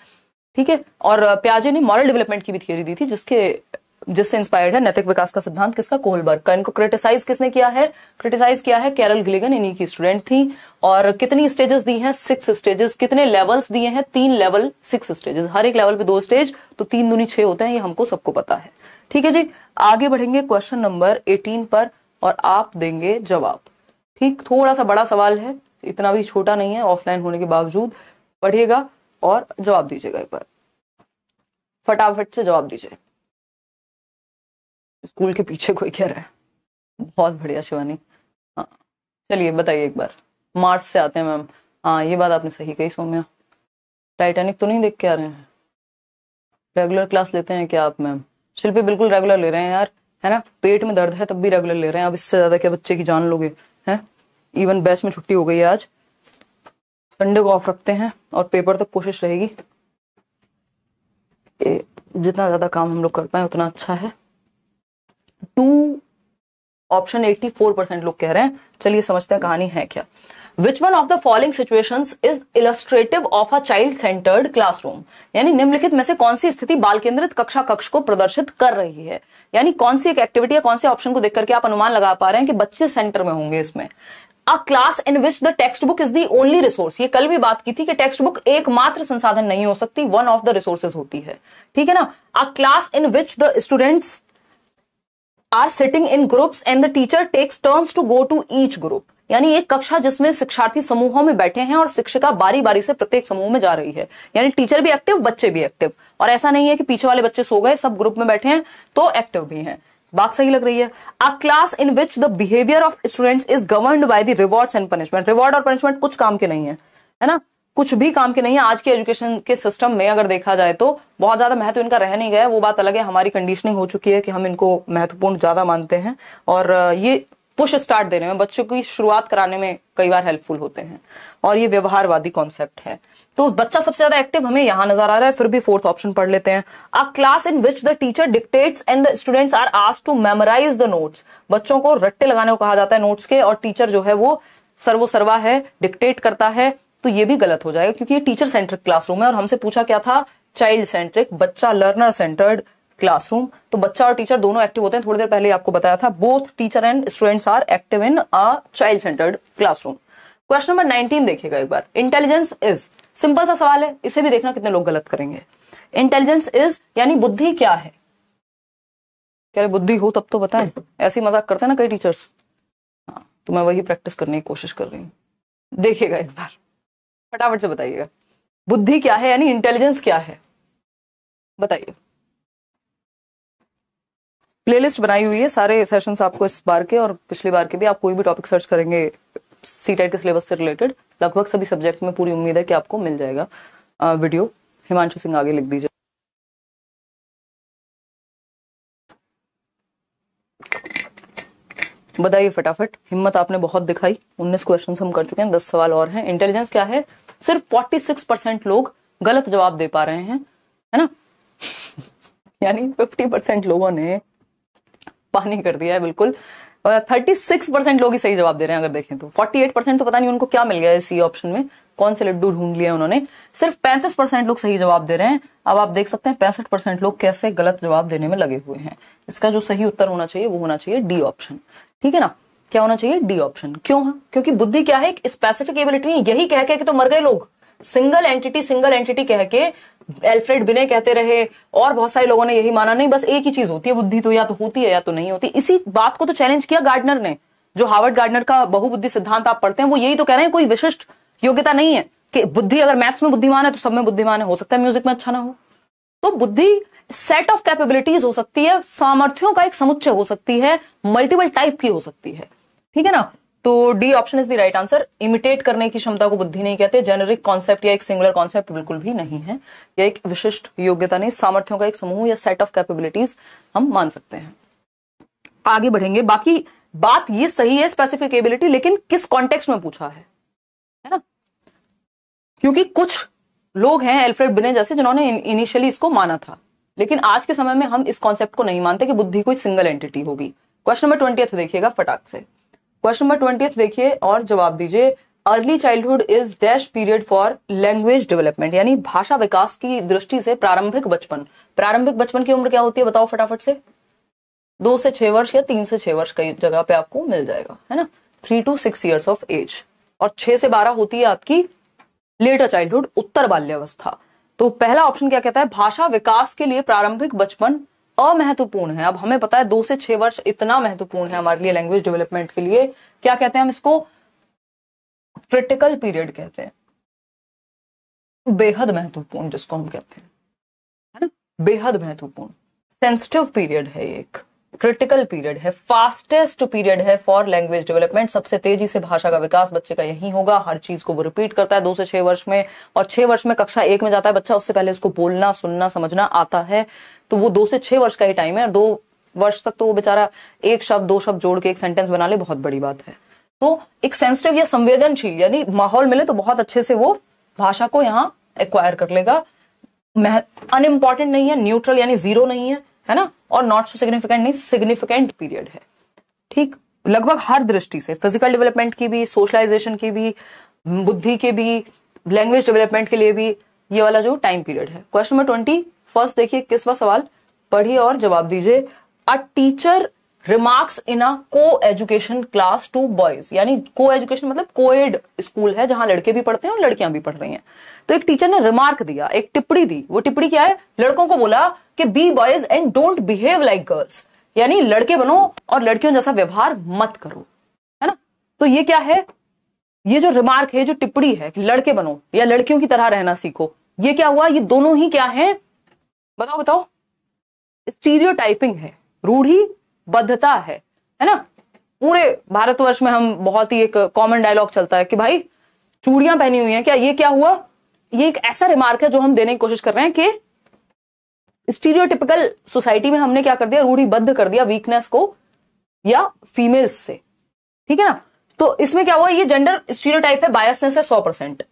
ठीक है, और पियाजे ने मॉरल डेवलपमेंट की भी थियरी दी थी, जिससे इंस्पायर्ड है नैतिक विकास का सिद्धांत किसका, कोहलबर्ग का। इनको क्रिटिसाइज किसने किया है, क्रिटिसाइज किया है कैरल गिलिगन, इन्हीं की स्टूडेंट थी। और कितनी स्टेजेस दी हैं, 6 स्टेजेस। कितने लेवल्स दिए हैं, 3 लेवल, 6 स्टेजेस, हर एक लेवल पे 2 स्टेज, तो 3 दूनी 6 होते हैं, ये हमको सबको पता है। ठीक है जी, आगे बढ़ेंगे क्वेश्चन नंबर 18 पर और आप देंगे जवाब। ठीक, थोड़ा सा बड़ा सवाल है, इतना भी छोटा नहीं है, ऑफलाइन होने के बावजूद। पढ़िएगा और जवाब दीजिएगा, एक बार फटाफट से जवाब दीजिए। स्कूल के पीछे कोई कह रहा है, बहुत बढ़िया शिवानी। हाँ चलिए बताइए एक बार, मार्च से आते हैं मैम। हाँ ये बात आपने सही कही सौम्या, टाइटैनिक तो नहीं देख के आ रहे हैं। रेगुलर क्लास लेते हैं क्या आप मैम? शिल्पी बिल्कुल रेगुलर ले रहे हैं यार, है ना, पेट में दर्द है तब भी रेगुलर ले रहे हैं, अब इससे ज्यादा क्या बच्चे की जान लोगे हैं। इवन बैच में छुट्टी हो गई है आज, संडे को ऑफ रखते हैं और पेपर तक कोशिश रहेगी जितना ज्यादा काम हम लोग कर पाए उतना अच्छा है। 2 ऑप्शन 84% लोग कह रहे हैं। चलिए समझते हैं कहानी है क्या। Which one of the following situations is illustrative of a child-centered classroom? यानी निम्नलिखित में से कौन सी स्थिति बाल केंद्रित कक्षा कक्ष को प्रदर्शित कर रही है। यानी कौन सी एक एक्टिविटी या कौन से ऑप्शन को देख करके आप अनुमान लगा पा रहे हैं कि बच्चे सेंटर में होंगे इसमें। A class in which the textbook is the only resource, ये कल भी बात की थी कि टेक्स्ट बुक एकमात्र संसाधन नहीं हो सकती, one of the resources होती है। ठीक है ना। A class in which the students are sitting in groups and the teacher takes turns to go to each group, यानी एक कक्षा जिसमें शिक्षार्थी समूहों में बैठे हैं और शिक्षिका बारी बारी से प्रत्येक समूह में जा रही है, यानी टीचर भी एक्टिव, बच्चे भी एक्टिव। और ऐसा नहीं है कि पीछे वाले बच्चे सो गए, सब ग्रुप में बैठे हैं तो एक्टिव भी हैं। बात सही लग रही है। अ class in which the behaviour of students is governed by the rewards and punishment. Reward और पनिशमेंट कुछ काम के नहीं है, है ना, कुछ भी काम के नहीं है। आज के एजुकेशन के सिस्टम में अगर देखा जाए तो बहुत ज्यादा महत्व इनका रह नहीं गया, वो बात अलग है। हमारी कंडीशनिंग हो चुकी है कि हम इनको महत्वपूर्ण ज्यादा मानते हैं और ये पुश स्टार्ट देने में, बच्चों की शुरुआत कराने में कई बार हेल्पफुल होते हैं और ये व्यवहारवादी कॉन्सेप्ट है। तो बच्चा सबसे ज्यादा एक्टिव हमें यहां नजर आ रहा है, फिर भी 4th ऑप्शन पढ़ लेते हैं। A class in which the teacher dictates and the students are asked to memorise the notes. बच्चों को रट्टे लगाने को कहा जाता है नोट्स के, और टीचर जो है वो सर्वोसर्वा है, डिक्टेट करता है, तो ये भी गलत हो जाएगा क्योंकि ये टीचर सेंट्रिक क्लासरूम है और हमसे पूछा क्या था, चाइल्ड सेंट्रिक, बच्चा लर्नर सेंटर्ड क्लासरूम। तो बच्चा और टीचर दोनों एक्टिव होते हैं, थोड़ी देर पहले आपको बताया था, both teacher and students are active in a child centred classroom. Question number 19 देखिएगा एक बार। इंटेलिजेंस इज, सिंपल सा सवाल है, इसे भी देखना कितने लोग गलत करेंगे। इंटेलिजेंस इज यानी बुद्धि क्या है। क्या बुद्धि हो तब तो बताएं, ऐसे ही मजाक करते हैं ना कई टीचर्स। हाँ तो मैं वही प्रैक्टिस करने की कोशिश कर रही हूँ, देखिएगा एक बार, फटाफट से बताइएगा बुद्धि क्या है, यानी इंटेलिजेंस क्या है, बताइए। प्लेलिस्ट बनाई हुई है, सारे सेशंस आपको इस बार के और पिछली बार के भी। आप कोई भी टॉपिक सर्च करेंगे सीटेट के सिलेबस से रिलेटेड, लगभग सभी सब्जेक्ट में पूरी उम्मीद है कि आपको मिल जाएगा वीडियो। हिमांशु सिंह आगे लिख दीजिए। बताइए फटाफट, हिम्मत आपने बहुत दिखाई। 19 क्वेश्चन हम कर चुके हैं, 10 सवाल और हैं। इंटेलिजेंस क्या है, सिर्फ 46% लोग गलत जवाब दे पा रहे हैं, है ना यानी 50% लोगों ने पानी कर दिया है बिल्कुल। 36% लोग ही सही जवाब दे रहे हैं अगर देखें तो। 48% तो पता नहीं उनको क्या मिल गया है सी ऑप्शन में, कौन से लड्डू ढूंढ लिए उन्होंने। सिर्फ 35% लोग सही जवाब दे रहे हैं। अब आप देख सकते हैं 65% लोग कैसे गलत जवाब देने में लगे हुए हैं। इसका जो सही उत्तर होना चाहिए वो होना चाहिए डी ऑप्शन, ठीक है ना। क्या होना चाहिए, डी ऑप्शन। क्यों है, क्योंकि बुद्धि क्या है, एक स्पेसिफिक एबिलिटी नहीं। यही कह के कि तो मर गए लोग, सिंगल एंटिटी कह के एल्फ्रेड बिने कहते रहे और बहुत सारे लोगों ने यही माना, नहीं बस एक ही चीज होती है बुद्धि, तो या तो होती है या तो नहीं होती। इसी बात को तो चैलेंज किया गार्डनर ने, जो हार्वर्ड गार्डनर का बहुबुद्धि सिद्धांत आप पढ़ते हैं, वो यही तो कह रहे हैं कोई विशिष्ट योग्यता नहीं है कि बुद्धि अगर मैथ्स में बुद्धिमान है तो सब में बुद्धिमान है, हो सकता है म्यूजिक में अच्छा ना हो। तो बुद्धि सेट ऑफ कैपेबिलिटीज हो सकती है, सामर्थ्यों का एक समुच्चय हो सकती है, मल्टीपल टाइप की हो सकती है, ठीक है ना। तो D option is the right answer. Imitate करने की क्षमता को बुद्धि नहीं कहते, जेनेरिक कॉन्सेप्ट या एक सिंगुलर कॉन्सेप्ट बिल्कुल भी नहीं है, या एक विशिष्ट योग्यता नहीं, सामर्थ्यों का एक समूह या सेट ऑफ कैपेबिलिटीज हम मान सकते हैं। आगे बढ़ेंगे, बाकी बात ये सही है स्पेसिफिक एबिलिटी, लेकिन किस कॉन्टेक्स्ट में पूछा है ना। क्योंकि कुछ लोग हैं एल्फ्रेड बिने जैसे जिन्होंने इनिशियली इसको माना था, लेकिन आज के समय में हम इस कॉन्सेप्ट को नहीं मानते कि बुद्धि कोई सिंगल एंटिटी होगी। क्वेश्चन नंबर 20 देखिएगा फटाक से। क्वेश्चन नंबर 20 देखिए और जवाब दीजिए। Early childhood is dash period for language development, यानी भाषा विकास की दृष्टि से प्रारंभिक बचपन। प्रारंभिक बचपन की उम्र क्या होती है बताओ फटाफट से? 2 से 6 वर्ष या 3 से 6 वर्ष कई जगह पे आपको मिल जाएगा, है ना। 3 to 6 years ऑफ एज। और 6 से 12 होती है आपकी लेटर चाइल्डहुड, उत्तर बाल्यावस्था। तो पहला ऑप्शन क्या कहता है? भाषा विकास के लिए प्रारंभिक बचपन अमहत्वपूर्ण है। अब हमें पता है 2 से 6 वर्ष इतना महत्वपूर्ण है हमारे लिए लैंग्वेज डेवलपमेंट के लिए। क्या कहते हैं हम इसको? क्रिटिकल पीरियड कहते हैं, बेहद महत्वपूर्ण जिसको हम कहते हैं, है ना, बेहद महत्वपूर्ण। सेंसिटिव पीरियड है ये, एक क्रिटिकल पीरियड है, फास्टेस्ट पीरियड है फॉर लैंग्वेज डेवलपमेंट। सबसे तेजी से भाषा का विकास बच्चे का यही होगा। हर चीज को वो रिपीट करता है 2 से 6 वर्ष में, और 6 वर्ष में कक्षा 1 में जाता है बच्चा, उससे पहले उसको बोलना सुनना समझना आता है। तो वो 2 से 6 वर्ष का ही टाइम है। 2 वर्ष तक तो वो बेचारा एक शब्द 2 शब्द जोड़ के एक सेंटेंस बना ले, बहुत बड़ी बात है। तो एक सेंसिटिव या संवेदनशील, यानी माहौल मिले तो बहुत अच्छे से वो भाषा को यहाँ एक्वायर कर लेगा। अनइम्पॉर्टेंट नहीं है, न्यूट्रल यानी जीरो नहीं है ना, और नॉट सो सिग्निफिकेंट नहीं, सिग्निफिकेंट पीरियड है। ठीक, लगभग हर दृष्टि से, फिजिकल डेवलपमेंट की भी, सोशलाइजेशन की भी, बुद्धि के भी, लैंग्वेज डेवलपमेंट के लिए भी ये वाला जो टाइम पीरियड है। क्वेश्चन नंबर 21 देखिए, 21वां सवाल पढ़िए और जवाब दीजिए। अ टीचर रिमार्क्स इन अ को एजुकेशन क्लास टू बॉयज, यानी को एजुकेशन मतलब कोएड स्कूल है जहां लड़के भी पढ़ते हैं और लड़कियां भी पढ़ रही हैं। तो एक टीचर ने रिमार्क दिया, एक टिप्पणी दी। वो टिप्पणी क्या है? लड़कों को बोला कि be boys and don't behave like girls, यानी लड़के बनो और लड़कियों जैसा व्यवहार मत करो, है ना। तो ये क्या है? ये जो रिमार्क है, जो टिप्पणी है कि लड़के बनो या लड़कियों की तरह रहना सीखो, ये क्या हुआ? ये दोनों ही क्या है? बताओ बताओ। स्टीरियोटाइपिंग है, रूढ़िबद्धता है ना। पूरे भारतवर्ष में हम बहुत ही एक कॉमन डायलॉग चलता है कि भाई चूड़ियां पहनी हुई हैं क्या? ये क्या हुआ? ये एक ऐसा रिमार्क है जो हम देने की कोशिश कर रहे हैं कि स्टीरियोटिपिकल सोसाइटी में हमने क्या कर दिया? रूढ़िबद्ध कर दिया वीकनेस को या फीमेल्स से, ठीक है ना। तो इसमें क्या हुआ? ये जेंडर स्टीरियोटाइप है, बायसनेस है 100%।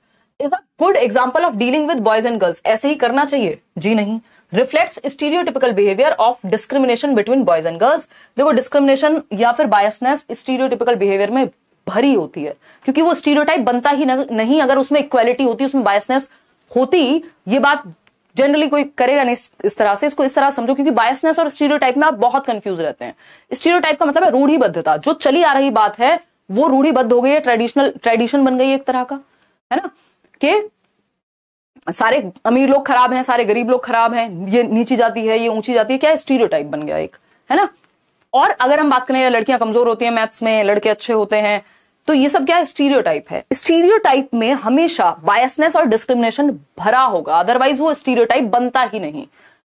Is a good example of dealing with boys and girls. ऐसे ही करना चाहिए? जी नहीं। Reflects stereotypical behaviour of discrimination between boys and girls. देखो, डिस्क्रिमिनेशन या फिर बायसनेस स्टीरियोटिपिकल बिहेवियर में भरी होती है, क्योंकि वो स्टीरियोटाइप बनता ही नहीं अगर उसमें इक्वालिटी होती, उसमें बायसनेस होती। ये बात जनरली कोई करेगा नहीं इस तरह से। इसको इस तरह समझो, क्योंकि बायसनेस और स्टीरियोटाइप में आप बहुत कंफ्यूज रहते हैं। स्टीरियोटाइप का मतलब है रूढ़िबद्धता, जो चली आ रही बात है वो रूढ़िबद्ध हो गई है, ट्रेडिशन बन गई है एक तरह का, है ना, कि सारे अमीर लोग खराब हैं, सारे गरीब लोग खराब हैं, ये नीची जाति है, ये ऊंची जाति है, क्या स्टीरियोटाइप बन गया एक, है ना। और अगर हम बात करें लड़कियां कमजोर होती हैं मैथ्स में, लड़के अच्छे होते हैं, तो ये सब क्या है? स्टीरियोटाइप है। स्टीरियोटाइप में हमेशा बायसनेस और डिस्क्रिमिनेशन भरा होगा, अदरवाइज वो स्टीरियोटाइप बनता ही नहीं।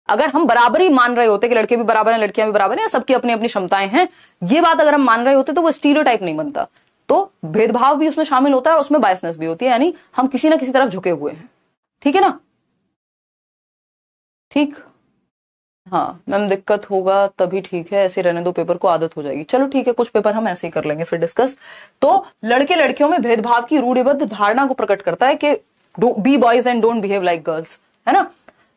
अगर हम बराबरी मान रहे होते कि लड़के भी बराबर हैं लड़कियां भी बराबर हैं, सबकी अपनी अपनी क्षमताएं हैं, ये बात अगर हम मान रहे होते तो वो स्टीरियोटाइप नहीं बनता। तो भेदभाव भी उसमें शामिल होता है और उसमें बायसनेस भी होती है, यानी हम किसी ना किसी तरफ झुके हुए हैं, ठीक है ना। ठीक, हाँ मैम दिक्कत होगा तभी ठीक है, ऐसे रहने दो, पेपर को आदत हो जाएगी। चलो ठीक है, कुछ पेपर हम ऐसे ही कर लेंगे फिर डिस्कस। तो लड़के लड़कियों में भेदभाव की रूढ़िबद्ध धारणा को प्रकट करता है कि be boys and don't behave like girls, है ना।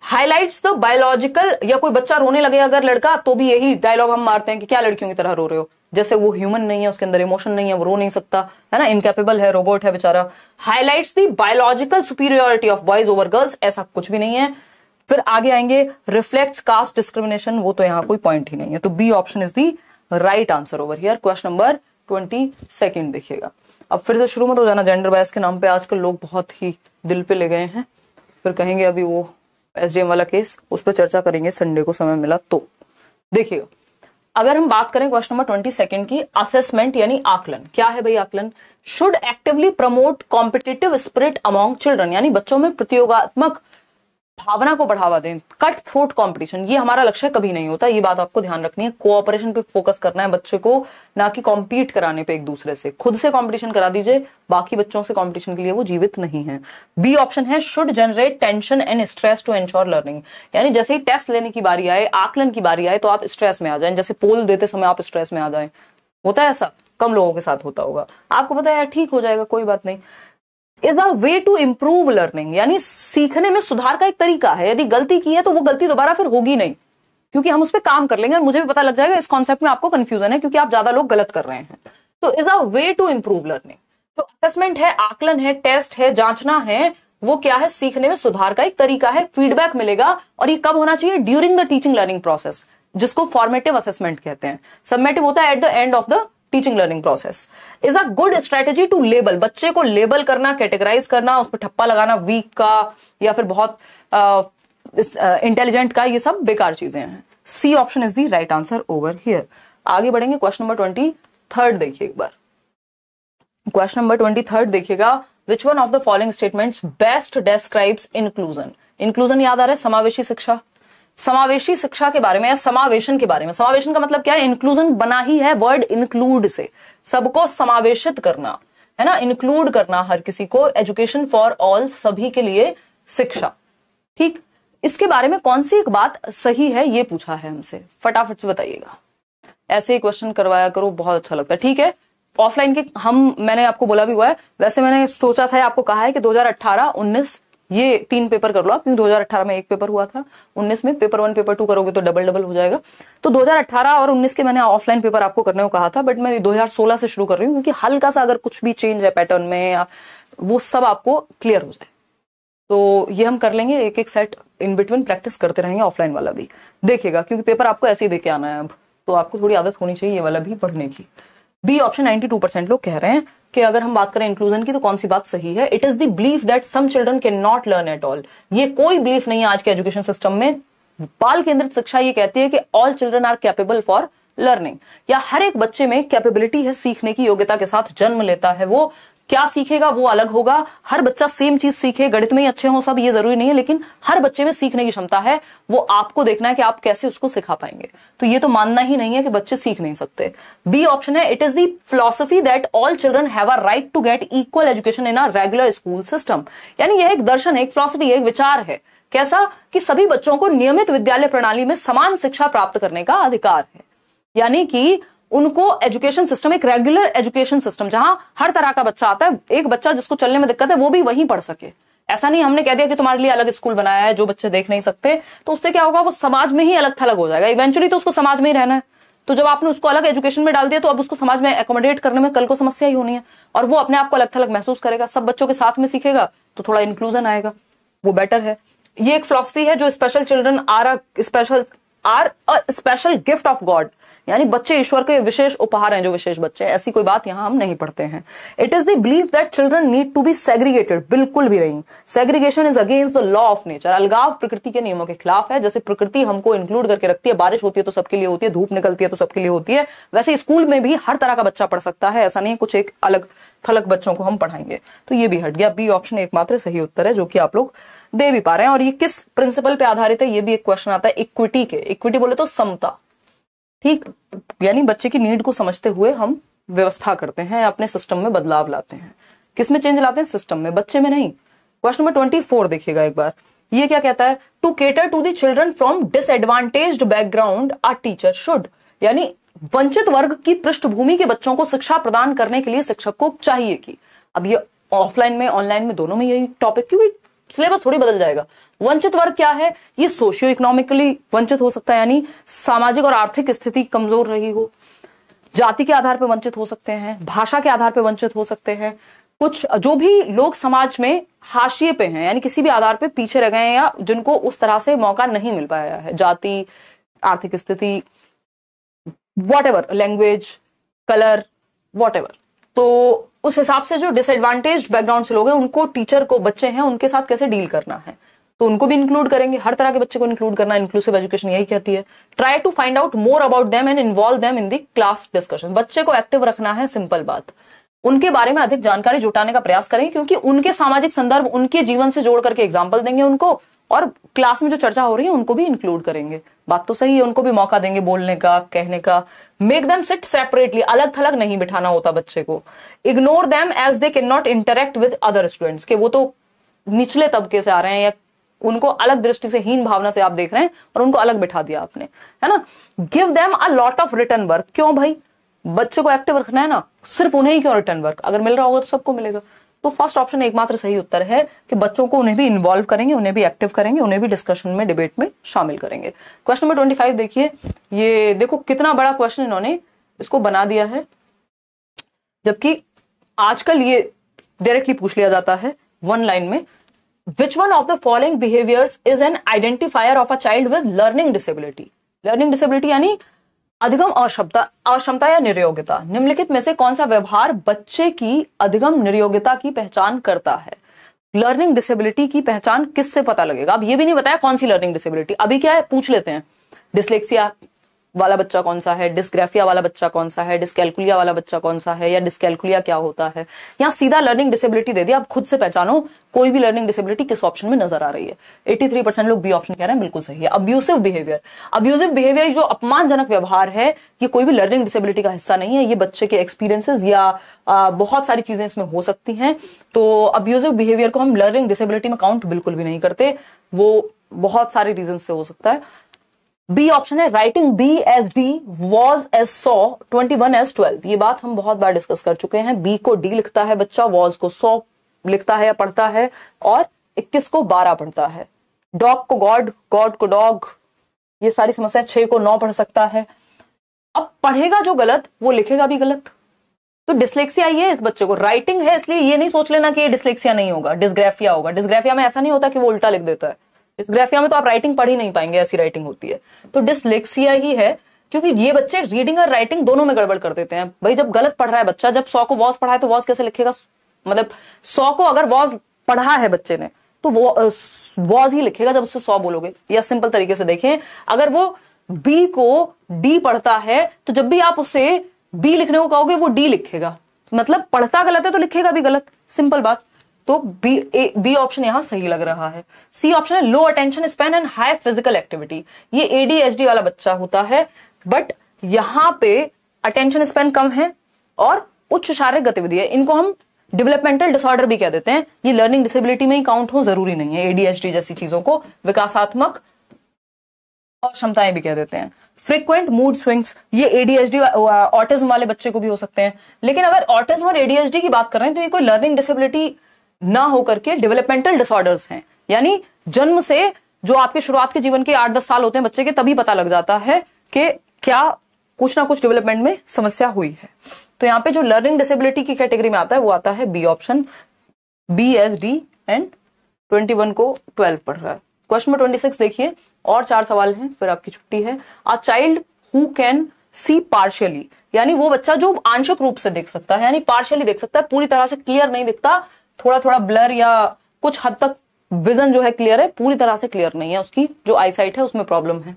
हाईलाइट्स द बायोलॉजिकल, या कोई बच्चा रोने लगे अगर लड़का, तो भी यही डायलॉग हम मारते हैं कि क्या लड़कियों की तरह रो रहे हो, जैसे वो ह्यूमन नहीं है, उसके अंदर इमोशन नहीं है, वो रो नहीं सकता, है ना, इनकैपेबल है, रोबोट है बेचारा। Highlights the biological superiority of boys over girls, ऐसा कुछ भी नहीं है। फिर आगे आएंगे रिफ्लेक्ट्स कास्ट डिस्क्रिमिनेशन, वो तो यहां कोई पॉइंट ही नहीं है। तो B option is the right answer over here. Question number 22 देखिएगा। अब फिर से शुरू मत हो जाना, जेंडर बायस के नाम पे आजकल लोग बहुत ही दिल पे ले गए हैं, फिर कहेंगे अभी वो एसडीएम वाला केस, उस पर चर्चा करेंगे संडे को समय मिला तो। देखिएगा, अगर हम बात करें क्वेश्चन नंबर 22 की, असेसमेंट यानी आकलन। क्या है भाई आकलन? Should actively promote competitive spirit among children, यानी बच्चों में प्रतियोगात्मक भावना को बढ़ावा दें। कट थ्रोट कंपटीशन, ये हमारा लक्ष्य कभी नहीं होता, ये बात आपको ध्यान रखनी है। कोऑपरेशन पे फोकस करना है बच्चे को, ना कि कॉम्पीट कराने पे एक दूसरे से। खुद से कंपटीशन करा दीजिए, बाकी बच्चों से कंपटीशन के लिए वो जीवित नहीं है। बी ऑप्शन है should generate tension and stress to ensure learning, यानी जैसे ही टेस्ट लेने की बारी आए, आकलन की बारी आए, तो आप स्ट्रेस में आ जाए, जैसे पोल देते समय आप स्ट्रेस में आ जाए। होता है ऐसा? कम लोगों के साथ होता होगा, आपको पता है यार ठीक हो जाएगा कोई बात नहीं। Is a way to improve learning, यानी सीखने में सुधार का एक तरीका है। यदि गलती की है तो वो गलती दोबारा फिर होगी नहीं, क्योंकि हम उस पर काम कर लेंगे और मुझे भी पता लग जाएगा इस कॉन्सेप्ट में आपको कंफ्यूजन है क्योंकि आप ज्यादा लोग गलत कर रहे हैं। तो is a way to improve learning. तो असेसमेंट है, आकलन है, टेस्ट है, जांचना है, वो क्या है, सीखने में सुधार का एक तरीका है, फीडबैक मिलेगा। और ये कब होना चाहिए, during the teaching learning process, जिसको फॉर्मेटिव असेसमेंट कहते हैं। सबमेटिव होता है at the end of the teaching learning process. Is a good strategy to label, बच्चे को लेबल करना, कैटेगराइज करना, उस पर ठप्पा लगाना वीक का या फिर बहुत इंटेलिजेंट का, ये सब बेकार चीजें हैं। C option is the right answer over here. आगे बढ़ेंगे, क्वेश्चन नंबर 23 देखिए एक बार। क्वेश्चन नंबर 23 देखिएगा, विच one of the following statements best describes inclusion. Inclusion याद आ रहा है, समावेशी शिक्षा। समावेशी शिक्षा के बारे में या समावेशन के बारे में, समावेशन का मतलब क्या है, इंक्लूजन बना ही है वर्ड इंक्लूड से, सबको समावेशित करना है ना, इंक्लूड करना हर किसी को, एजुकेशन फॉर ऑल, सभी के लिए शिक्षा। ठीक, इसके बारे में कौन सी एक बात सही है ये पूछा है हमसे, फटाफट से बताइएगा। ऐसे ही क्वेश्चन करवाया करो, बहुत अच्छा लगता है। ठीक है, ऑफलाइन के मैंने आपको बोला भी हुआ है, वैसे मैंने सोचा था, आपको कहा है कि 2018, 19 ये 3 पेपर कर लो आप, क्योंकि 2018 में 1 पेपर हुआ था, 19 में पेपर 1 पेपर 2 करोगे तो डबल हो जाएगा। तो 2018 और 19 के मैंने ऑफलाइन पेपर आपको करने को कहा था, बट मैं 2016 से शुरू कर रही हूँ, क्योंकि हल्का सा अगर कुछ भी चेंज है पैटर्न में या वो सब आपको क्लियर हो जाए। तो ये हम कर लेंगे, एक एक सेट इन बिटवीन प्रैक्टिस करते रहेंगे, ऑफलाइन वाला भी देखिएगा, क्योंकि पेपर आपको ऐसे ही देके आना है अब, तो आपको थोड़ी आदत होनी चाहिए ये वाला भी पढ़ने की। बी ऑप्शन 92% लोग कह रहे हैं कि अगर हम बात करें इंक्लूजन की तो कौन सी बात सही है, it is the belief that some children can not learn at all. ये कोई बिलीफ नहीं है आज के एजुकेशन सिस्टम में। बाल केंद्रित शिक्षा ये कहती है कि all children are capable for learning, या हर एक बच्चे में कैपेबिलिटी है, सीखने की योग्यता के साथ जन्म लेता है। वो क्या सीखेगा वो अलग होगा, हर बच्चा सेम चीज सीखे, गणित में ही अच्छे हो सब, ये जरूरी नहीं है, लेकिन हर बच्चे में सीखने की क्षमता है, वो आपको देखना है कि आप कैसे उसको सिखा पाएंगे। तो ये तो मानना ही नहीं है कि बच्चे सीख नहीं सकते। बी ऑप्शन है, it is the philosophy that all children have a right to get equal education in a regular school system. यानी यह एक दर्शन है, एक फिलॉसफी है, एक विचार है, कैसा कि सभी बच्चों को नियमित विद्यालय प्रणाली में समान शिक्षा प्राप्त करने का अधिकार है। यानी कि उनको एजुकेशन सिस्टम, एक रेगुलर एजुकेशन सिस्टम जहां हर तरह का बच्चा आता है, एक बच्चा जिसको चलने में दिक्कत है वो भी वहीं पढ़ सके। ऐसा नहीं हमने कह दिया कि तुम्हारे लिए अलग स्कूल बनाया है जो बच्चे देख नहीं सकते, तो उससे क्या होगा, वो समाज में ही अलग थलग हो जाएगा। इवेंचुअली तो उसको समाज में ही रहना है, तो जब आपने उसको अलग एजुकेशन में डाल दिया तो अब उसको समाज में एकोमोडेट करने में कल को समस्या ही होनी है, और वो अपने आप को अलग थलग महसूस करेगा। सब बच्चों के साथ में सीखेगा तो थोड़ा इंक्लूजन आएगा, वो बेटर है। ये एक फिलॉसफी है जो special children are a special gift of God, यानी बच्चे ईश्वर के विशेष उपहार हैं, जो विशेष बच्चे, ऐसी कोई बात यहां हम नहीं पढ़ते हैं। It is the belief that children need to be segregated, बिल्कुल भी नहीं। Segregation is against the law of nature, अलगाव प्रकृति के नियमों के खिलाफ है। जैसे प्रकृति हमको इंक्लूड करके रखती है, बारिश होती है तो सबके लिए होती है, धूप निकलती है तो सबके लिए होती है, वैसे स्कूल में भी हर तरह का बच्चा पढ़ सकता है, ऐसा नहीं है कुछ एक अलग थलग बच्चों को हम पढ़ाएंगे। तो ये भी हट गया। बी ऑप्शन एकमात्र सही उत्तर है, जो कि आप लोग दे भी पा रहे हैं। और ये किस प्रिंसिपल पे आधारित है, ये भी एक क्वेश्चन आता है, इक्विटी के। इक्विटी बोले तो समता, ठीक, यानी बच्चे की नीड को समझते हुए हम व्यवस्था करते हैं, अपने सिस्टम में बदलाव लाते हैं। किसमें चेंज लाते हैं, सिस्टम में, बच्चे में नहीं। क्वेश्चन नंबर 24 देखिएगा एक बार, ये क्या कहता है, to cater to the children from disadvantaged background a teacher should, यानी वंचित वर्ग की पृष्ठभूमि के बच्चों को शिक्षा प्रदान करने के लिए शिक्षक को चाहिए कि, अब ये ऑफलाइन में ऑनलाइन में दोनों में यही टॉपिक, क्योंकि सिलेबस थोड़ी बदल जाएगा। वंचित वर्ग क्या है, ये सोशियो इकोनॉमिकली वंचित हो सकता है, यानी सामाजिक और आर्थिक स्थिति कमजोर रही हो, जाति के आधार पर वंचित हो सकते हैं, भाषा के आधार पर वंचित हो सकते हैं, कुछ जो भी लोग समाज में हाशिए पे हैं, यानी किसी भी आधार पे पीछे रह गए हैं, या जिनको उस तरह से मौका नहीं मिल पाया है, जाति, आर्थिक स्थिति, व्हाटएवर, लैंग्वेज, कलर, व्हाटएवर। तो उस हिसाब से जो डिसएडवांटेज बैकग्राउंड से लोग हैं, उनको टीचर को, बच्चे हैं उनके साथ कैसे डील करना है, तो उनको भी इंक्लूड करेंगे। हर तरह के बच्चे को इंक्लूड करना, इंक्लूसिव एजुकेशन यही कहती है। Try to find out more about them and involve them in the class discussion, बच्चे को एक्टिव रखना है, सिंपल बात। उनके बारे में अधिक जानकारी जुटाने का प्रयास करें, क्योंकि उनके सामाजिक संदर्भ, उनके जीवन से जोड़ करके एग्जाम्पल देंगे उनको, और क्लास में जो चर्चा हो रही है उनको भी इंक्लूड करेंगे। बात तो सही है, उनको भी मौका देंगे बोलने का, कहने का। मेक देम सिट सेपरेटली, अलग थलग नहीं बिठाना होता बच्चे को। Ignore them as they can not interact with other students, के वो तो निचले तबके से आ रहे हैं, या उनको अलग दृष्टि से, हीन भावना से आप देख रहे हैं और उनको अलग बिठा दिया आपने, है ना। Give them a lot of written work, क्यों भाई, बच्चे को एक्टिव रखना है ना, सिर्फ उन्हें ही क्यों रिटर्न वर्क, अगर मिल रहा होगा तो सबको मिलेगा। तो फर्स्ट ऑप्शन एकमात्र सही उत्तर है कि बच्चों को उन्हें भी इन्वॉल्व करेंगे, उन्हें भी एक्टिव करेंगे, उन्हें भी डिस्कशन में, डिबेट में शामिल करेंगे। क्वेश्चन नंबर 25 देखिए, ये देखो कितना बड़ा क्वेश्चन इन्होंने इसको बना दिया है, जबकि आजकल ये डायरेक्टली पूछ लिया जाता है वन लाइन में। विच one of the following behaviours is an identifier of a child with learning disability. Learning disability यानी अधिगम अक्षमता या निर्योग्यता। निम्नलिखित में से कौन सा व्यवहार बच्चे की अधिगम निर्योग्यता की पहचान करता है। लर्निंग डिसेबिलिटी की पहचान किससे पता लगेगा? अब ये भी नहीं बताया कौन सी लर्निंग डिसेबिलिटी। अभी क्या है, पूछ लेते हैं डिसलेक्सिया वाला बच्चा कौन सा है, डिस्ग्राफिया वाला बच्चा कौन सा है, डिस्कैल्कुलिया वाला बच्चा कौन सा है, या डिस्कैल्कुलिया क्या होता है। यहाँ सीधा लर्निंग डिसेबिलिटी दे दिया। अब खुद से पहचानो कोई भी लर्निंग डिसेबिलिटी किस ऑप्शन में नजर आ रही है। 83% लोग बी ऑप्शन कह रहे हैं, बिल्कुल सही है। अब्यूसिव बिहेवियर, अब्यूसिव बिहेवियर जो अपमानजनक व्यवहार है, ये कोई भी लर्निंग डिसेबिलिटी का हिस्सा नहीं है। ये बच्चे के एक्सपीरियंसेस या बहुत सारी चीजें इसमें हो सकती हैं। तो अब्यूसिव बिहेवियर को हम लर्निंग डिसेबिलिटी में काउंट बिल्कुल भी नहीं करते, वो बहुत सारे रीजन से हो सकता है। बी ऑप्शन है, writing B as D, was as saw, 21 as 12। ये बात हम बहुत बार डिस्कस कर चुके हैं। बी को डी लिखता है बच्चा, वॉज को सॉ लिखता है या पढ़ता है, और 21 को 12 पढ़ता है। डॉग को गॉड, गॉड को डॉग, ये सारी समस्या 6 को 9 पढ़ सकता है। अब पढ़ेगा जो गलत वो लिखेगा भी गलत। तो डिसलेक्सिया ये इस बच्चे को, राइटिंग है इसलिए ये नहीं सोच लेना कि ये डिसलेक्सिया नहीं होगा, डिस्ग्राफिया होगा। डिस्ग्राफिया में ऐसा नहीं होता कि वो उल्टा लिख देता है। डिस्ग्राफिया में तो आप राइटिंग पढ़ ही नहीं पाएंगे, ऐसी राइटिंग होती है। तो डिसलेक्सिया ही है, क्योंकि ये बच्चे रीडिंग और राइटिंग दोनों में गड़बड़ कर देते हैं। भाई जब गलत पढ़ रहा है बच्चा, जब 100 को वॉज पढ़ा है तो वॉज कैसे लिखेगा? मतलब 100 को अगर वॉज पढ़ा है बच्चे ने तो वो वॉज ही लिखेगा जब उससे 100 बोलोगे। या सिंपल तरीके से देखें, अगर वो बी को डी पढ़ता है तो जब भी आप उसे बी लिखने को कहोगे वो डी लिखेगा। मतलब पढ़ता गलत है तो लिखेगा भी गलत, सिंपल बात। तो बी ऑप्शन यहां सही लग रहा है। सी ऑप्शन है, low attention span and high physical activity. ये एडीएचडी वाला बच्चा होता है, बट यहां पे अटेंशन स्पैन कम है और उच्च शारीरिक गतिविधि है। इनको हम डेवलपमेंटल डिसऑर्डर भी कह देते हैं। ये लर्निंग डिसेबिलिटी में ही काउंट हो जरूरी नहीं है। एडीएचडी जैसी चीजों को विकासात्मक अक्षमताएं भी कह देते हैं। फ्रीक्वेंट मूड स्विंग्स, ये एडीएचडी ऑटिज्म वाले बच्चे को भी हो सकते हैं। लेकिन अगर ऑटिज्म और एडीएचडी की बात कर रहे हैं तो ये कोई लर्निंग डिसेबिलिटी ना होकर के डेवलपमेंटल डिसऑर्डर्स हैं। यानी जन्म से जो आपके शुरुआत के जीवन के 8-10 साल होते हैं बच्चे के, तभी पता लग जाता है कि क्या कुछ ना कुछ डेवलपमेंट में समस्या हुई है। तो यहाँ पे जो लर्निंग डिसेबिलिटी की कैटेगरी में आता है वो आता है B option, B as D and 21 को 12 पढ़ रहा है। क्वेश्चन नंबर 26 देखिए, और 4 सवाल हैं फिर आपकी छुट्टी है। A child who can see partially, यानी वो बच्चा जो आंशिक रूप से देख सकता है, यानी पार्शियली देख सकता है, पूरी तरह से क्लियर नहीं दिखता, थोड़ा थोड़ा ब्लर या कुछ हद तक विजन जो है क्लियर है, पूरी तरह से क्लियर नहीं है, उसकी जो आईसाइट है उसमें प्रॉब्लम है।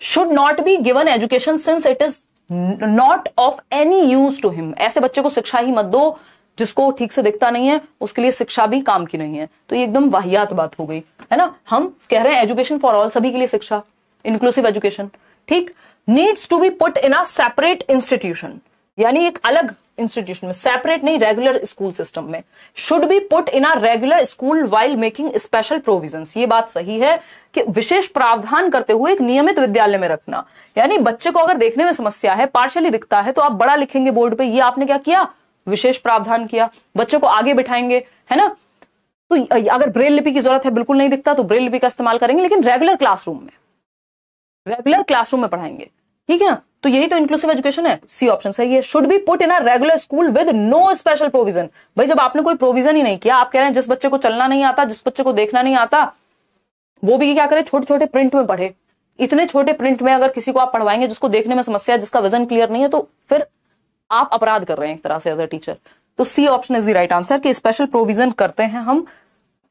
Should not be given education since it is not of any use to him. ऐसे बच्चे को शिक्षा ही मत दो जिसको ठीक से दिखता नहीं है, उसके लिए शिक्षा भी काम की नहीं है। तो ये एकदम वाहियात बात हो गई है ना। हम कह रहे हैं एजुकेशन फॉर ऑल, सभी के लिए शिक्षा, इंक्लूसिव एजुकेशन, ठीक। Needs to be put in a separate institution, यानी एक अलग इंस्टीट्यूशन में, सेपरेट नहीं, रेगुलर स्कूल सिस्टम में। Should be put in a regular school while making special provisions, ये बात सही है कि विशेष प्रावधान करते हुए एक नियमित विद्यालय में रखना। यानी बच्चे को अगर देखने में समस्या है, पार्शियली दिखता है, तो आप बड़ा लिखेंगे बोर्ड पे, ये आपने क्या किया, विशेष प्रावधान किया। बच्चे को आगे बिठाएंगे, है ना। तो अगर ब्रेल लिपि की जरूरत है, बिल्कुल नहीं दिखता, तो ब्रेल लिपि का इस्तेमाल करेंगे, लेकिन रेगुलर क्लासरूम में पढ़ाएंगे, ठीक है ना। तो यही तो इंक्लूसिव एजुकेशन है। सी ऑप्शन सही है। Should be put in a regular school with no special provision. भाई जब आपने कोई प्रोविजन ही नहीं किया, आप कह रहे हैं जिस बच्चे को चलना नहीं आता, जिस बच्चे को देखना नहीं आता, वो भी क्या करे, छोटे छोटे प्रिंट में पढ़े। इतने छोटे प्रिंट में अगर किसी को आप पढ़वाएंगे जिसको देखने में समस्या है, जिसका विजन क्लियर नहीं है, तो फिर आप अपराध कर रहे हैं एक तरह से एज अ टीचर। तो C option is the right answer कि स्पेशल प्रोविजन करते हैं हम,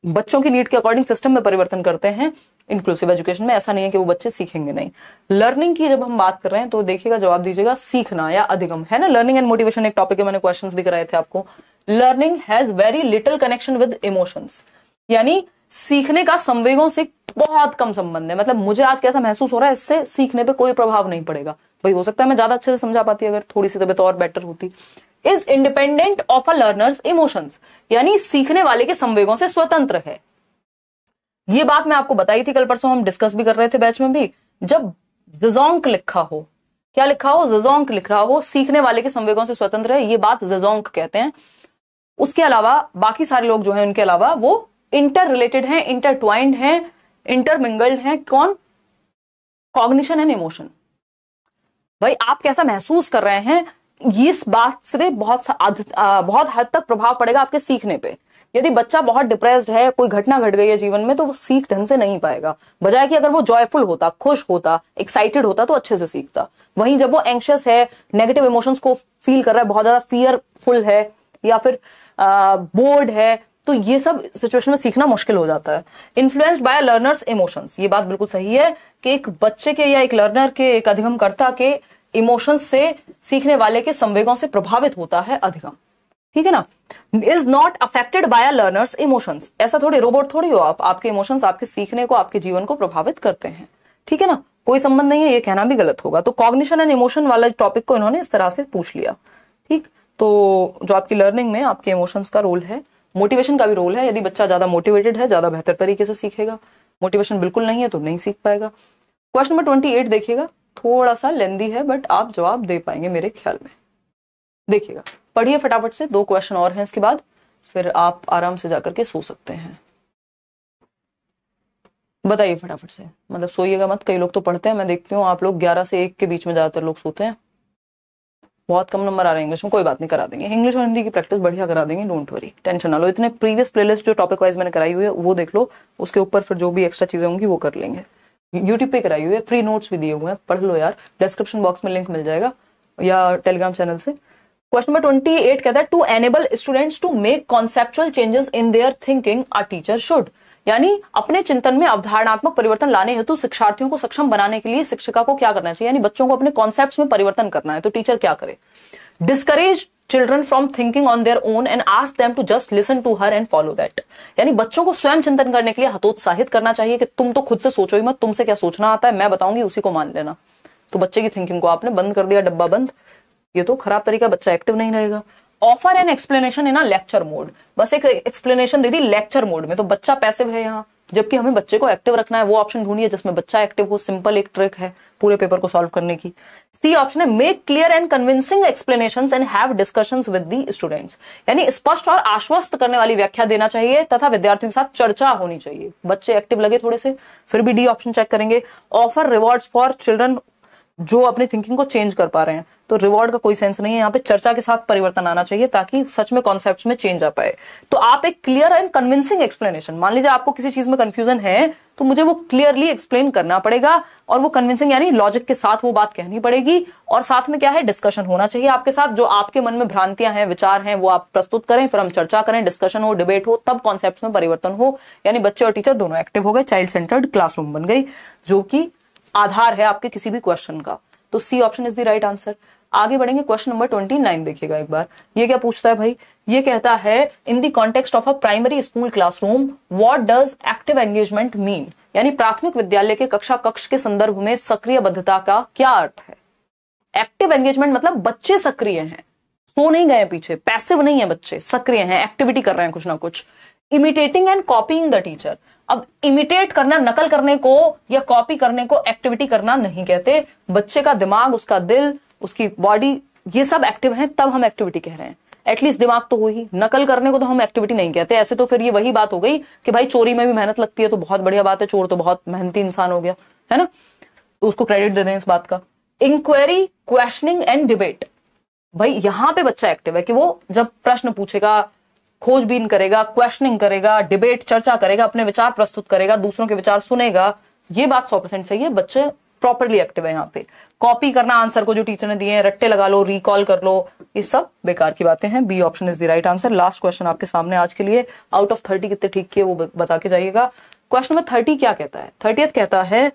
बच्चों की नीड के अकॉर्डिंग सिस्टम में परिवर्तन करते हैं इंक्लूसिव एजुकेशन में। ऐसा नहीं है कि वो बच्चे सीखेंगे नहीं। लर्निंग की जब हम बात कर रहे हैं तो देखिएगा, जवाब दीजिएगा सीखना या अधिगम, है ना। लर्निंग एंड मोटिवेशन एक टॉपिक है, मैंने क्वेश्चंस भी कराए थे आपको। Learning has very little connection with emotions, यानी सीखने का संवेगों से बहुत कम संबंध है। मतलब मुझे आज कैसा महसूस हो रहा है, इससे सीखने पे कोई प्रभाव नहीं पड़ेगा। भाई हो सकता है मैं ज्यादा अच्छे से समझा पाती अगर थोड़ी सी तबीयत और बेटर होती। Is independent of a learners emotions, यानी सीखने वाले के संवेगों से स्वतंत्र है। ये बात मैं आपको बताई थी, कल परसों हम डिस्कस भी कर रहे थे बैच में भी। जब ज़ेज़ोंग लिखा हो, क्या लिखा हो, ज़ेज़ोंग लिख रहा हो, सीखने वाले के संवेगों से स्वतंत्र है, ये बात ज़ेज़ोंग कहते हैं। उसके अलावा बाकी सारे लोग जो हैं उनके अलावा वो इंटर रिलेटेड हैं, इंटरट्वाइंड हैं, इंटरमिंगल्ड हैं। कौन? Cognition and emotion. भाई आप कैसा महसूस कर रहे हैं, इस बात से बहुत हद तक प्रभाव पड़ेगा आपके सीखने पे। यदि बच्चा बहुत डिप्रेस्ड है, कोई घटना घट गई है जीवन में, तो वो सीख ढंग से नहीं पाएगा। बजाय कि अगर वो जॉयफुल होता, खुश होता, एक्साइटेड होता, तो अच्छे से सीखता। वहीं जब वो एंग्शियस है, नेगेटिव इमोशंस को फील कर रहा है, बहुत ज्यादा फियरफुल है या फिर बोर्ड है, तो ये सब सिचुएशन में सीखना मुश्किल हो जाता है। इन्फ्लुएंस्ड बाय लर्नर्स इमोशंस, ये बात बिल्कुल सही है कि एक बच्चे के या एक लर्नर के, एक अधिगमकर्ता के इमोशंस से सीखने वाले के संवेगों से प्रभावित होता है अधिगम। ठीक है ना? Is not affected by learners emotions, ऐसा थोड़ी, रोबोट थोड़ी हो आप, आपके इमोशंस आपके सीखने को, आपके जीवन को प्रभावित करते हैं। ठीक है ना? कोई संबंध नहीं है, ये कहना भी गलत होगा। तो कॉग्निशन एंड इमोशन वाला टॉपिक को इन्होंने इस तरह से पूछ लिया। ठीक, तो जो आपकी लर्निंग में आपके इमोशंस का रोल है, मोटिवेशन का भी रोल है। यदि बच्चा ज्यादा मोटिवेटेड है, ज्यादा बेहतर तरीके से सीखेगा। मोटिवेशन बिल्कुल नहीं है तो नहीं सीख पाएगा। क्वेश्चन नंबर 28 देखिएगा, थोड़ा सा लेंदी है बट आप जवाब दे पाएंगे मेरे ख्याल में। देखिएगा, पढ़िए फटाफट से, 2 क्वेश्चन और हैं इसके बाद, फिर आप आराम से जाकर के सो सकते हैं। बताइए फटाफट से, मतलब सोइएगा मत, कई लोग तो पढ़ते हैं, मैं देखती हूँ आप लोग 11 से 1 के बीच में ज्यादातर लोग सोते हैं। बहुत कम नंबर आ रहे हैं इंग्लिश में, कोई बात नहीं, करा देंगे। इंग्लिश और हिंदी की प्रैक्टिस बढ़िया करा देंगे, डोंट वरी, टेंशन ना लो। इतने प्रीवियस प्लेलिस्ट जो टॉपिक वाइज मैंने कराई हुई है वो देख लो, उसके ऊपर फिर जो भी एक्स्ट्रा चीजें होंगी वो कर लेंगे। यूट्यूब पे कराई हुई है, फ्री नोट्स भी दिए हुए हैं, पढ़ लो यार, डिस्क्रिप्शन बॉक्स में लिंक मिल जाएगा या टेलीग्राम चैनल से। क्वेश्चन नंबर 28 कहता है, to enable students to make conceptual changes in their thinking a teacher should, यानी अपने चिंतन में अवधारणात्मक परिवर्तन लाने हेतु शिक्षार्थियों को सक्षम बनाने के लिए शिक्षिका को क्या करना चाहिए, यानी बच्चों को अपने कॉन्सेप्ट्स में परिवर्तन करना है तो टीचर क्या करे। Discourage children from thinking on their own and ask them to just listen to her and follow that, यानी बच्चों को स्वयं चिंतन करने के लिए हतोत्साहित करना चाहिए कि तुम तो खुद से सोचो ही मत, तुमसे क्या सोचना आता है, मैं बताऊंगी उसी को मान लेना। तो बच्चे की थिंकिंग को आपने बंद कर दिया, डब्बा बंद, ये तो खराब तरीका, बच्चा एक्टिव नहीं रहेगा। Offer an explanation in a lecture mode, बस एक एक्सप्लेनेशन दे दी लेक्चर मोड में, तो बच्चा पैसिव है यहाँ, जबकि हमें बच्चे को एक्टिव रखना है। वो ऑप्शन ढूंढिए जिसमें बच्चा एक्टिव हो, सिंपल एक ट्रिक है पूरे पेपर को सॉल्व करने की। सी ऑप्शन है, make clear and convincing explanations and have discussions with the students, यानी स्पष्ट और आश्वस्त करने वाली व्याख्या देना चाहिए तथा विद्यार्थियों के साथ चर्चा होनी चाहिए। बच्चे एक्टिव लगे थोड़े से, फिर भी डी ऑप्शन चेक करेंगे। ऑफर रिवॉर्ड्स फॉर चिल्ड्रन जो अपनी थिंकिंग को चेंज कर पा रहे हैं, तो रिवॉर्ड का कोई सेंस नहीं है यहाँ पे, चर्चा के साथ परिवर्तन आना चाहिए ताकि सच में कॉन्सेप्ट्स में चेंज आ पाए। तो आप एक क्लियर एंड कन्विंसिंग एक्सप्लेनेशन, मान लीजिए आपको किसी चीज में कंफ्यूजन है तो मुझे वो क्लियरली एक्सप्लेन करना पड़ेगा, और वो कन्विंसिंग यानी लॉजिक के साथ वो बात कहनी पड़ेगी, और साथ में क्या है, डिस्कशन होना चाहिए आपके साथ। जो आपके मन में भ्रांतियां हैं, विचार हैं, वो आप प्रस्तुत करें, फिर हम चर्चा करें, डिस्कशन हो, डिबेट हो, तब कॉन्सेप्ट्स में परिवर्तन हो, यानी बच्चे और टीचर दोनों एक्टिव हो गए, चाइल्ड सेंटर्ड क्लासरूम बन गई, जो कि आधार है आपके किसी भी क्वेश्चन का। तो C option is the right answer. आगे बढ़ेंगे, क्वेश्चन नंबर 29 देखिएगा एक बार, ये क्या पूछता है भाई, ये कहता है, in the context of a primary school classroom what does active engagement mean, यानी प्राथमिक विद्यालय के कक्षा कक्ष के संदर्भ में सक्रिय बद्धता का क्या अर्थ है। एक्टिव एंगेजमेंट मतलब बच्चे सक्रिय हैं, सो नहीं गए पीछे, पैसिव नहीं है बच्चे, सक्रिय हैं, एक्टिविटी कर रहे हैं कुछ ना कुछ। Imitating and copying the teacher, अब इमिटेट करना, नकल करने को या कॉपी करने को एक्टिविटी करना नहीं कहते। बच्चे का दिमाग, उसका दिल, उसकी बॉडी, ये सब एक्टिव है, तब हम एक्टिविटी कह रहे हैं। एटलीस्ट दिमाग तो हुई, नकल करने को तो हम एक्टिविटी नहीं कहते। ऐसे तो फिर ये वही बात हो गई कि भाई चोरी में भी मेहनत लगती है तो बहुत बढ़िया बात है, चोर तो बहुत मेहनती इंसान हो गया, है ना, तो उसको क्रेडिट दे दें इस बात का। इंक्वायरी, क्वेश्चनिंग एंड डिबेट, भाई यहां पे बच्चा एक्टिव है कि वो जब प्रश्न पूछेगा, खोजबीन करेगा, क्वेश्चनिंग करेगा, डिबेट, चर्चा करेगा, अपने विचार प्रस्तुत करेगा, दूसरों के विचार सुनेगा, ये बात 100% सही है, बच्चे प्रॉपरली एक्टिव है यहाँ पे। कॉपी करना आंसर को जो टीचर ने दिए हैं, रट्टे लगा लो, रिकॉल कर लो, ये सब बेकार की बातें हैं। B option is the right answer. Last question आपके सामने आज के लिए, आउट ऑफ 30 कितने ठीक किए वो बता के जाइएगा। क्वेश्चन नंबर 30 क्या कहता है, 30th कहता है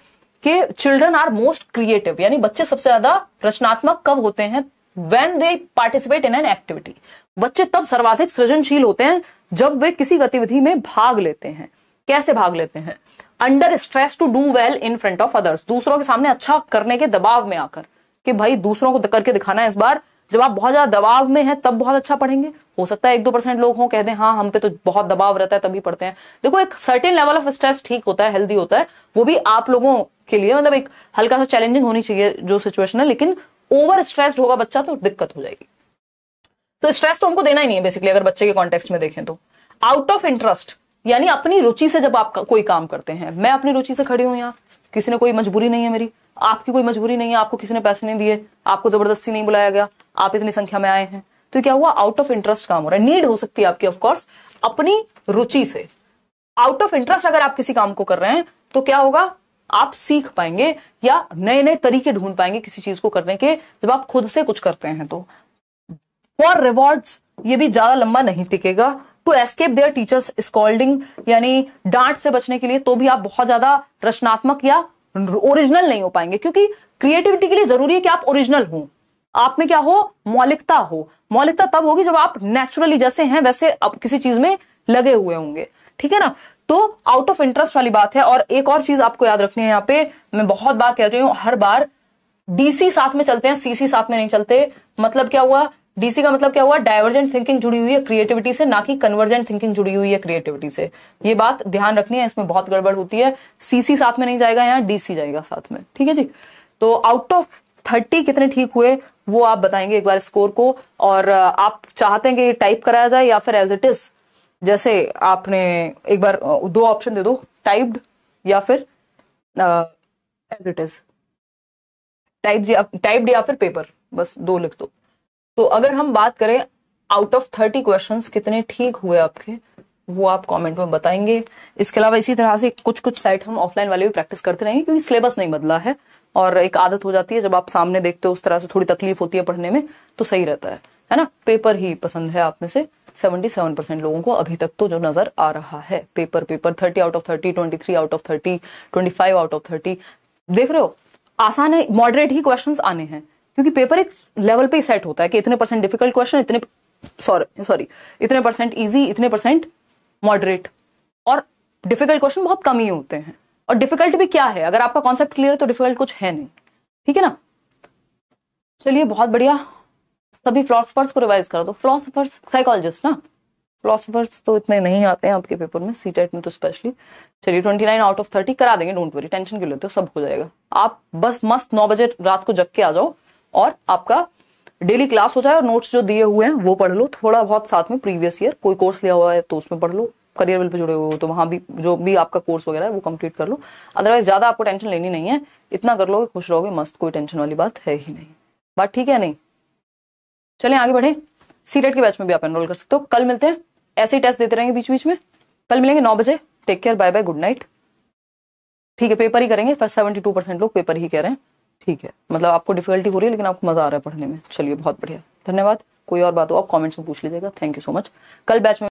कि चिल्ड्रन आर मोस्ट क्रिएटिव, यानी बच्चे सबसे ज्यादा रचनात्मक कब होते हैं, when they participate in an activity, बच्चे तब सर्वाधिक सृजनशील होते हैं जब वे किसी गतिविधि में भाग लेते हैं। कैसे भाग लेते हैं, under stress to do well in front of others, दूसरों के सामने अच्छा करने के दबाव में आकर, कि भाई दूसरों को करके दिखाना है इस बार। जब आप बहुत ज्यादा दबाव में हैं तब बहुत अच्छा पढ़ेंगे। हो सकता है 1-2% लोग हों कह दें हाँ हम पे तो बहुत दबाव रहता है तभी पढ़ते हैं। देखो एक सर्टेन लेवल ऑफ स्ट्रेस ठीक होता है, हेल्दी होता है, वो भी आप लोगों के लिए, मतलब एक हल्का सा चैलेंजिंग होनी चाहिए जो सिचुएशन है, लेकिन ओवर स्ट्रेस्ड होगा बच्चा तो दिक्कत हो जाएगी। तो स्ट्रेस तो हमको देना ही नहीं है बेसिकली, अगर बच्चे के कॉन्टेक्स्ट में देखें तो। आउट ऑफ इंटरेस्ट यानी अपनी रुचि से जब आप कोई काम करते हैं, मैं अपनी रुचि से खड़ी हूं यहाँ, किसी ने कोई मजबूरी नहीं है मेरी, आपकी कोई मजबूरी नहीं है, आपको किसी ने पैसे नहीं दिए, आपको जबरदस्ती नहीं बुलाया गया, आप इतनी संख्या में आए हैं, तो क्या हुआ, आउट ऑफ इंटरेस्ट काम हो रहा है। नीड हो सकती है आपकी ऑफकोर्स अपनी रुचि से। आउट ऑफ इंटरेस्ट अगर आप किसी काम को कर रहे हैं तो क्या होगा, आप सीख पाएंगे या नए नए तरीके ढूंढ पाएंगे किसी चीज को करने के, जब आप खुद से कुछ करते हैं तो। फॉर रिवॉर्ड्स ये भी ज्यादा लंबा नहीं टिकेगा। To escape their teachers scolding यानी डांट से बचने के लिए, तो भी आप बहुत ज्यादा रचनात्मक या ओरिजिनल नहीं हो पाएंगे, क्योंकि क्रिएटिविटी के लिए जरूरी है कि आप ओरिजिनल हो, आप में क्या हो, मौलिकता हो। मौलिकता तब होगी जब आप नेचुरली जैसे हैं वैसे आप किसी चीज में लगे हुए होंगे, ठीक है ना। तो आउट ऑफ इंटरेस्ट वाली बात है। और एक और चीज आपको याद रखनी है यहाँ पे, मैं बहुत बार कह रही हूं, हर बार डीसी साथ में चलते हैं, सीसी साथ में नहीं चलते। मतलब क्या हुआ, डीसी का मतलब क्या हुआ, डाइवर्जेंट थिंकिंग जुड़ी हुई है क्रिएटिविटी से, ना कि कन्वर्जेंट थिंकिंग जुड़ी हुई है क्रिएटिविटी से। ये बात ध्यान रखनी है, इसमें बहुत गड़बड़ होती है। सीसी साथ में नहीं जाएगा, यहाँ डीसी जाएगा साथ में, ठीक है जी। तो आउट ऑफ 30 कितने ठीक हुए वो आप बताएंगे एक बार स्कोर को। और आप चाहते हैं कि ये टाइप कराया जाए या फिर एज इट इज, जैसे आपने एक बार दो ऑप्शन दे दो, टाइप्ड या फिर एज इट इज, टाइप्ड या फिर पेपर, बस दो लिख दो। तो अगर हम बात करें आउट ऑफ 30 क्वेश्चंस कितने ठीक हुए आपके, वो आप कमेंट में बताएंगे। इसके अलावा इसी तरह से कुछ कुछ सेट हम ऑफलाइन वाले भी प्रैक्टिस करते रहेंगे, क्योंकि सिलेबस नहीं बदला है और एक आदत हो जाती है, जब आप सामने देखते हो उस तरह से थोड़ी तकलीफ होती है पढ़ने में, तो सही रहता है ना। पेपर ही पसंद है आप में से 77% लोगों को अभी तक तो जो नजर आ रहा है। Paper 30 out of 30, 23 out of 30, 25 out of 30। देख रहे हो, आसान है, मॉडरेट ही क्वेश्चंस आने हैं, क्योंकि पेपर एक लेवल पे ही सेट होता है कि इतने % डिफिकल्ट क्वेश्चन, इतने % इजी, इतने % मॉडरेट, और डिफिकल्ट क्वेश्चन बहुत कम ही होते हैं। और डिफिकल्ट भी क्या है, अगर आपका कॉन्सेप्ट क्लियर है तो डिफिकल्ट कुछ है नहीं, ठीक है ना। चलिए बहुत बढ़िया, सभी फिलोसफर्स को रिवाइज कर दो। फिलोसफर्स साइकोलॉजिस्ट ना, फिलोसफर्स तो इतने नहीं आते हैं आपके पेपर में, सीटेट में तो स्पेशली। चलिए 29 आउट ऑफ 30 करा देंगे, डोंट वरी, टेंशन क्यों लेते हो, सब हो जाएगा। आप बस मस्त 9 बजे रात को जग के आ जाओ और आपका डेली क्लास हो जाए, और नोट्स जो दिए हुए हैं वो पढ़ लो, थोड़ा बहुत साथ में प्रीवियस ईयर कोई कोर्स लिया हुआ है तो उसमें पढ़ लो, करियर विल पे जुड़े हुए हो तो वहां भी जो भी आपका कोर्स वगैरह है वो कंप्लीट कर लो। अदरवाइज ज्यादा आपको टेंशन लेनी नहीं है, इतना कर लोगे खुश रहोगे, मस्त, कोई टेंशन वाली बात है ही नहीं। बात ठीक है नहीं। चलें आगे बढ़े, सीटेट के बैच में भी आप एनरोल कर सकते हो। कल मिलते हैं, ऐसे ही टेस्ट देते रहेंगे बीच बीच में। कल मिलेंगे 9 बजे। Take care, bye bye, good night. ठीक है, पेपर ही करेंगे, 72% लोग पेपर ही कह रहे हैं, ठीक है। मतलब आपको डिफिकल्टी हो रही है लेकिन आपको मजा आ रहा है पढ़ने में, चलिए बहुत बढ़िया, धन्यवाद। कोई और बात हो आप कमेंट्स में पूछ लीजिएगा। Thank you so much. कल बैच में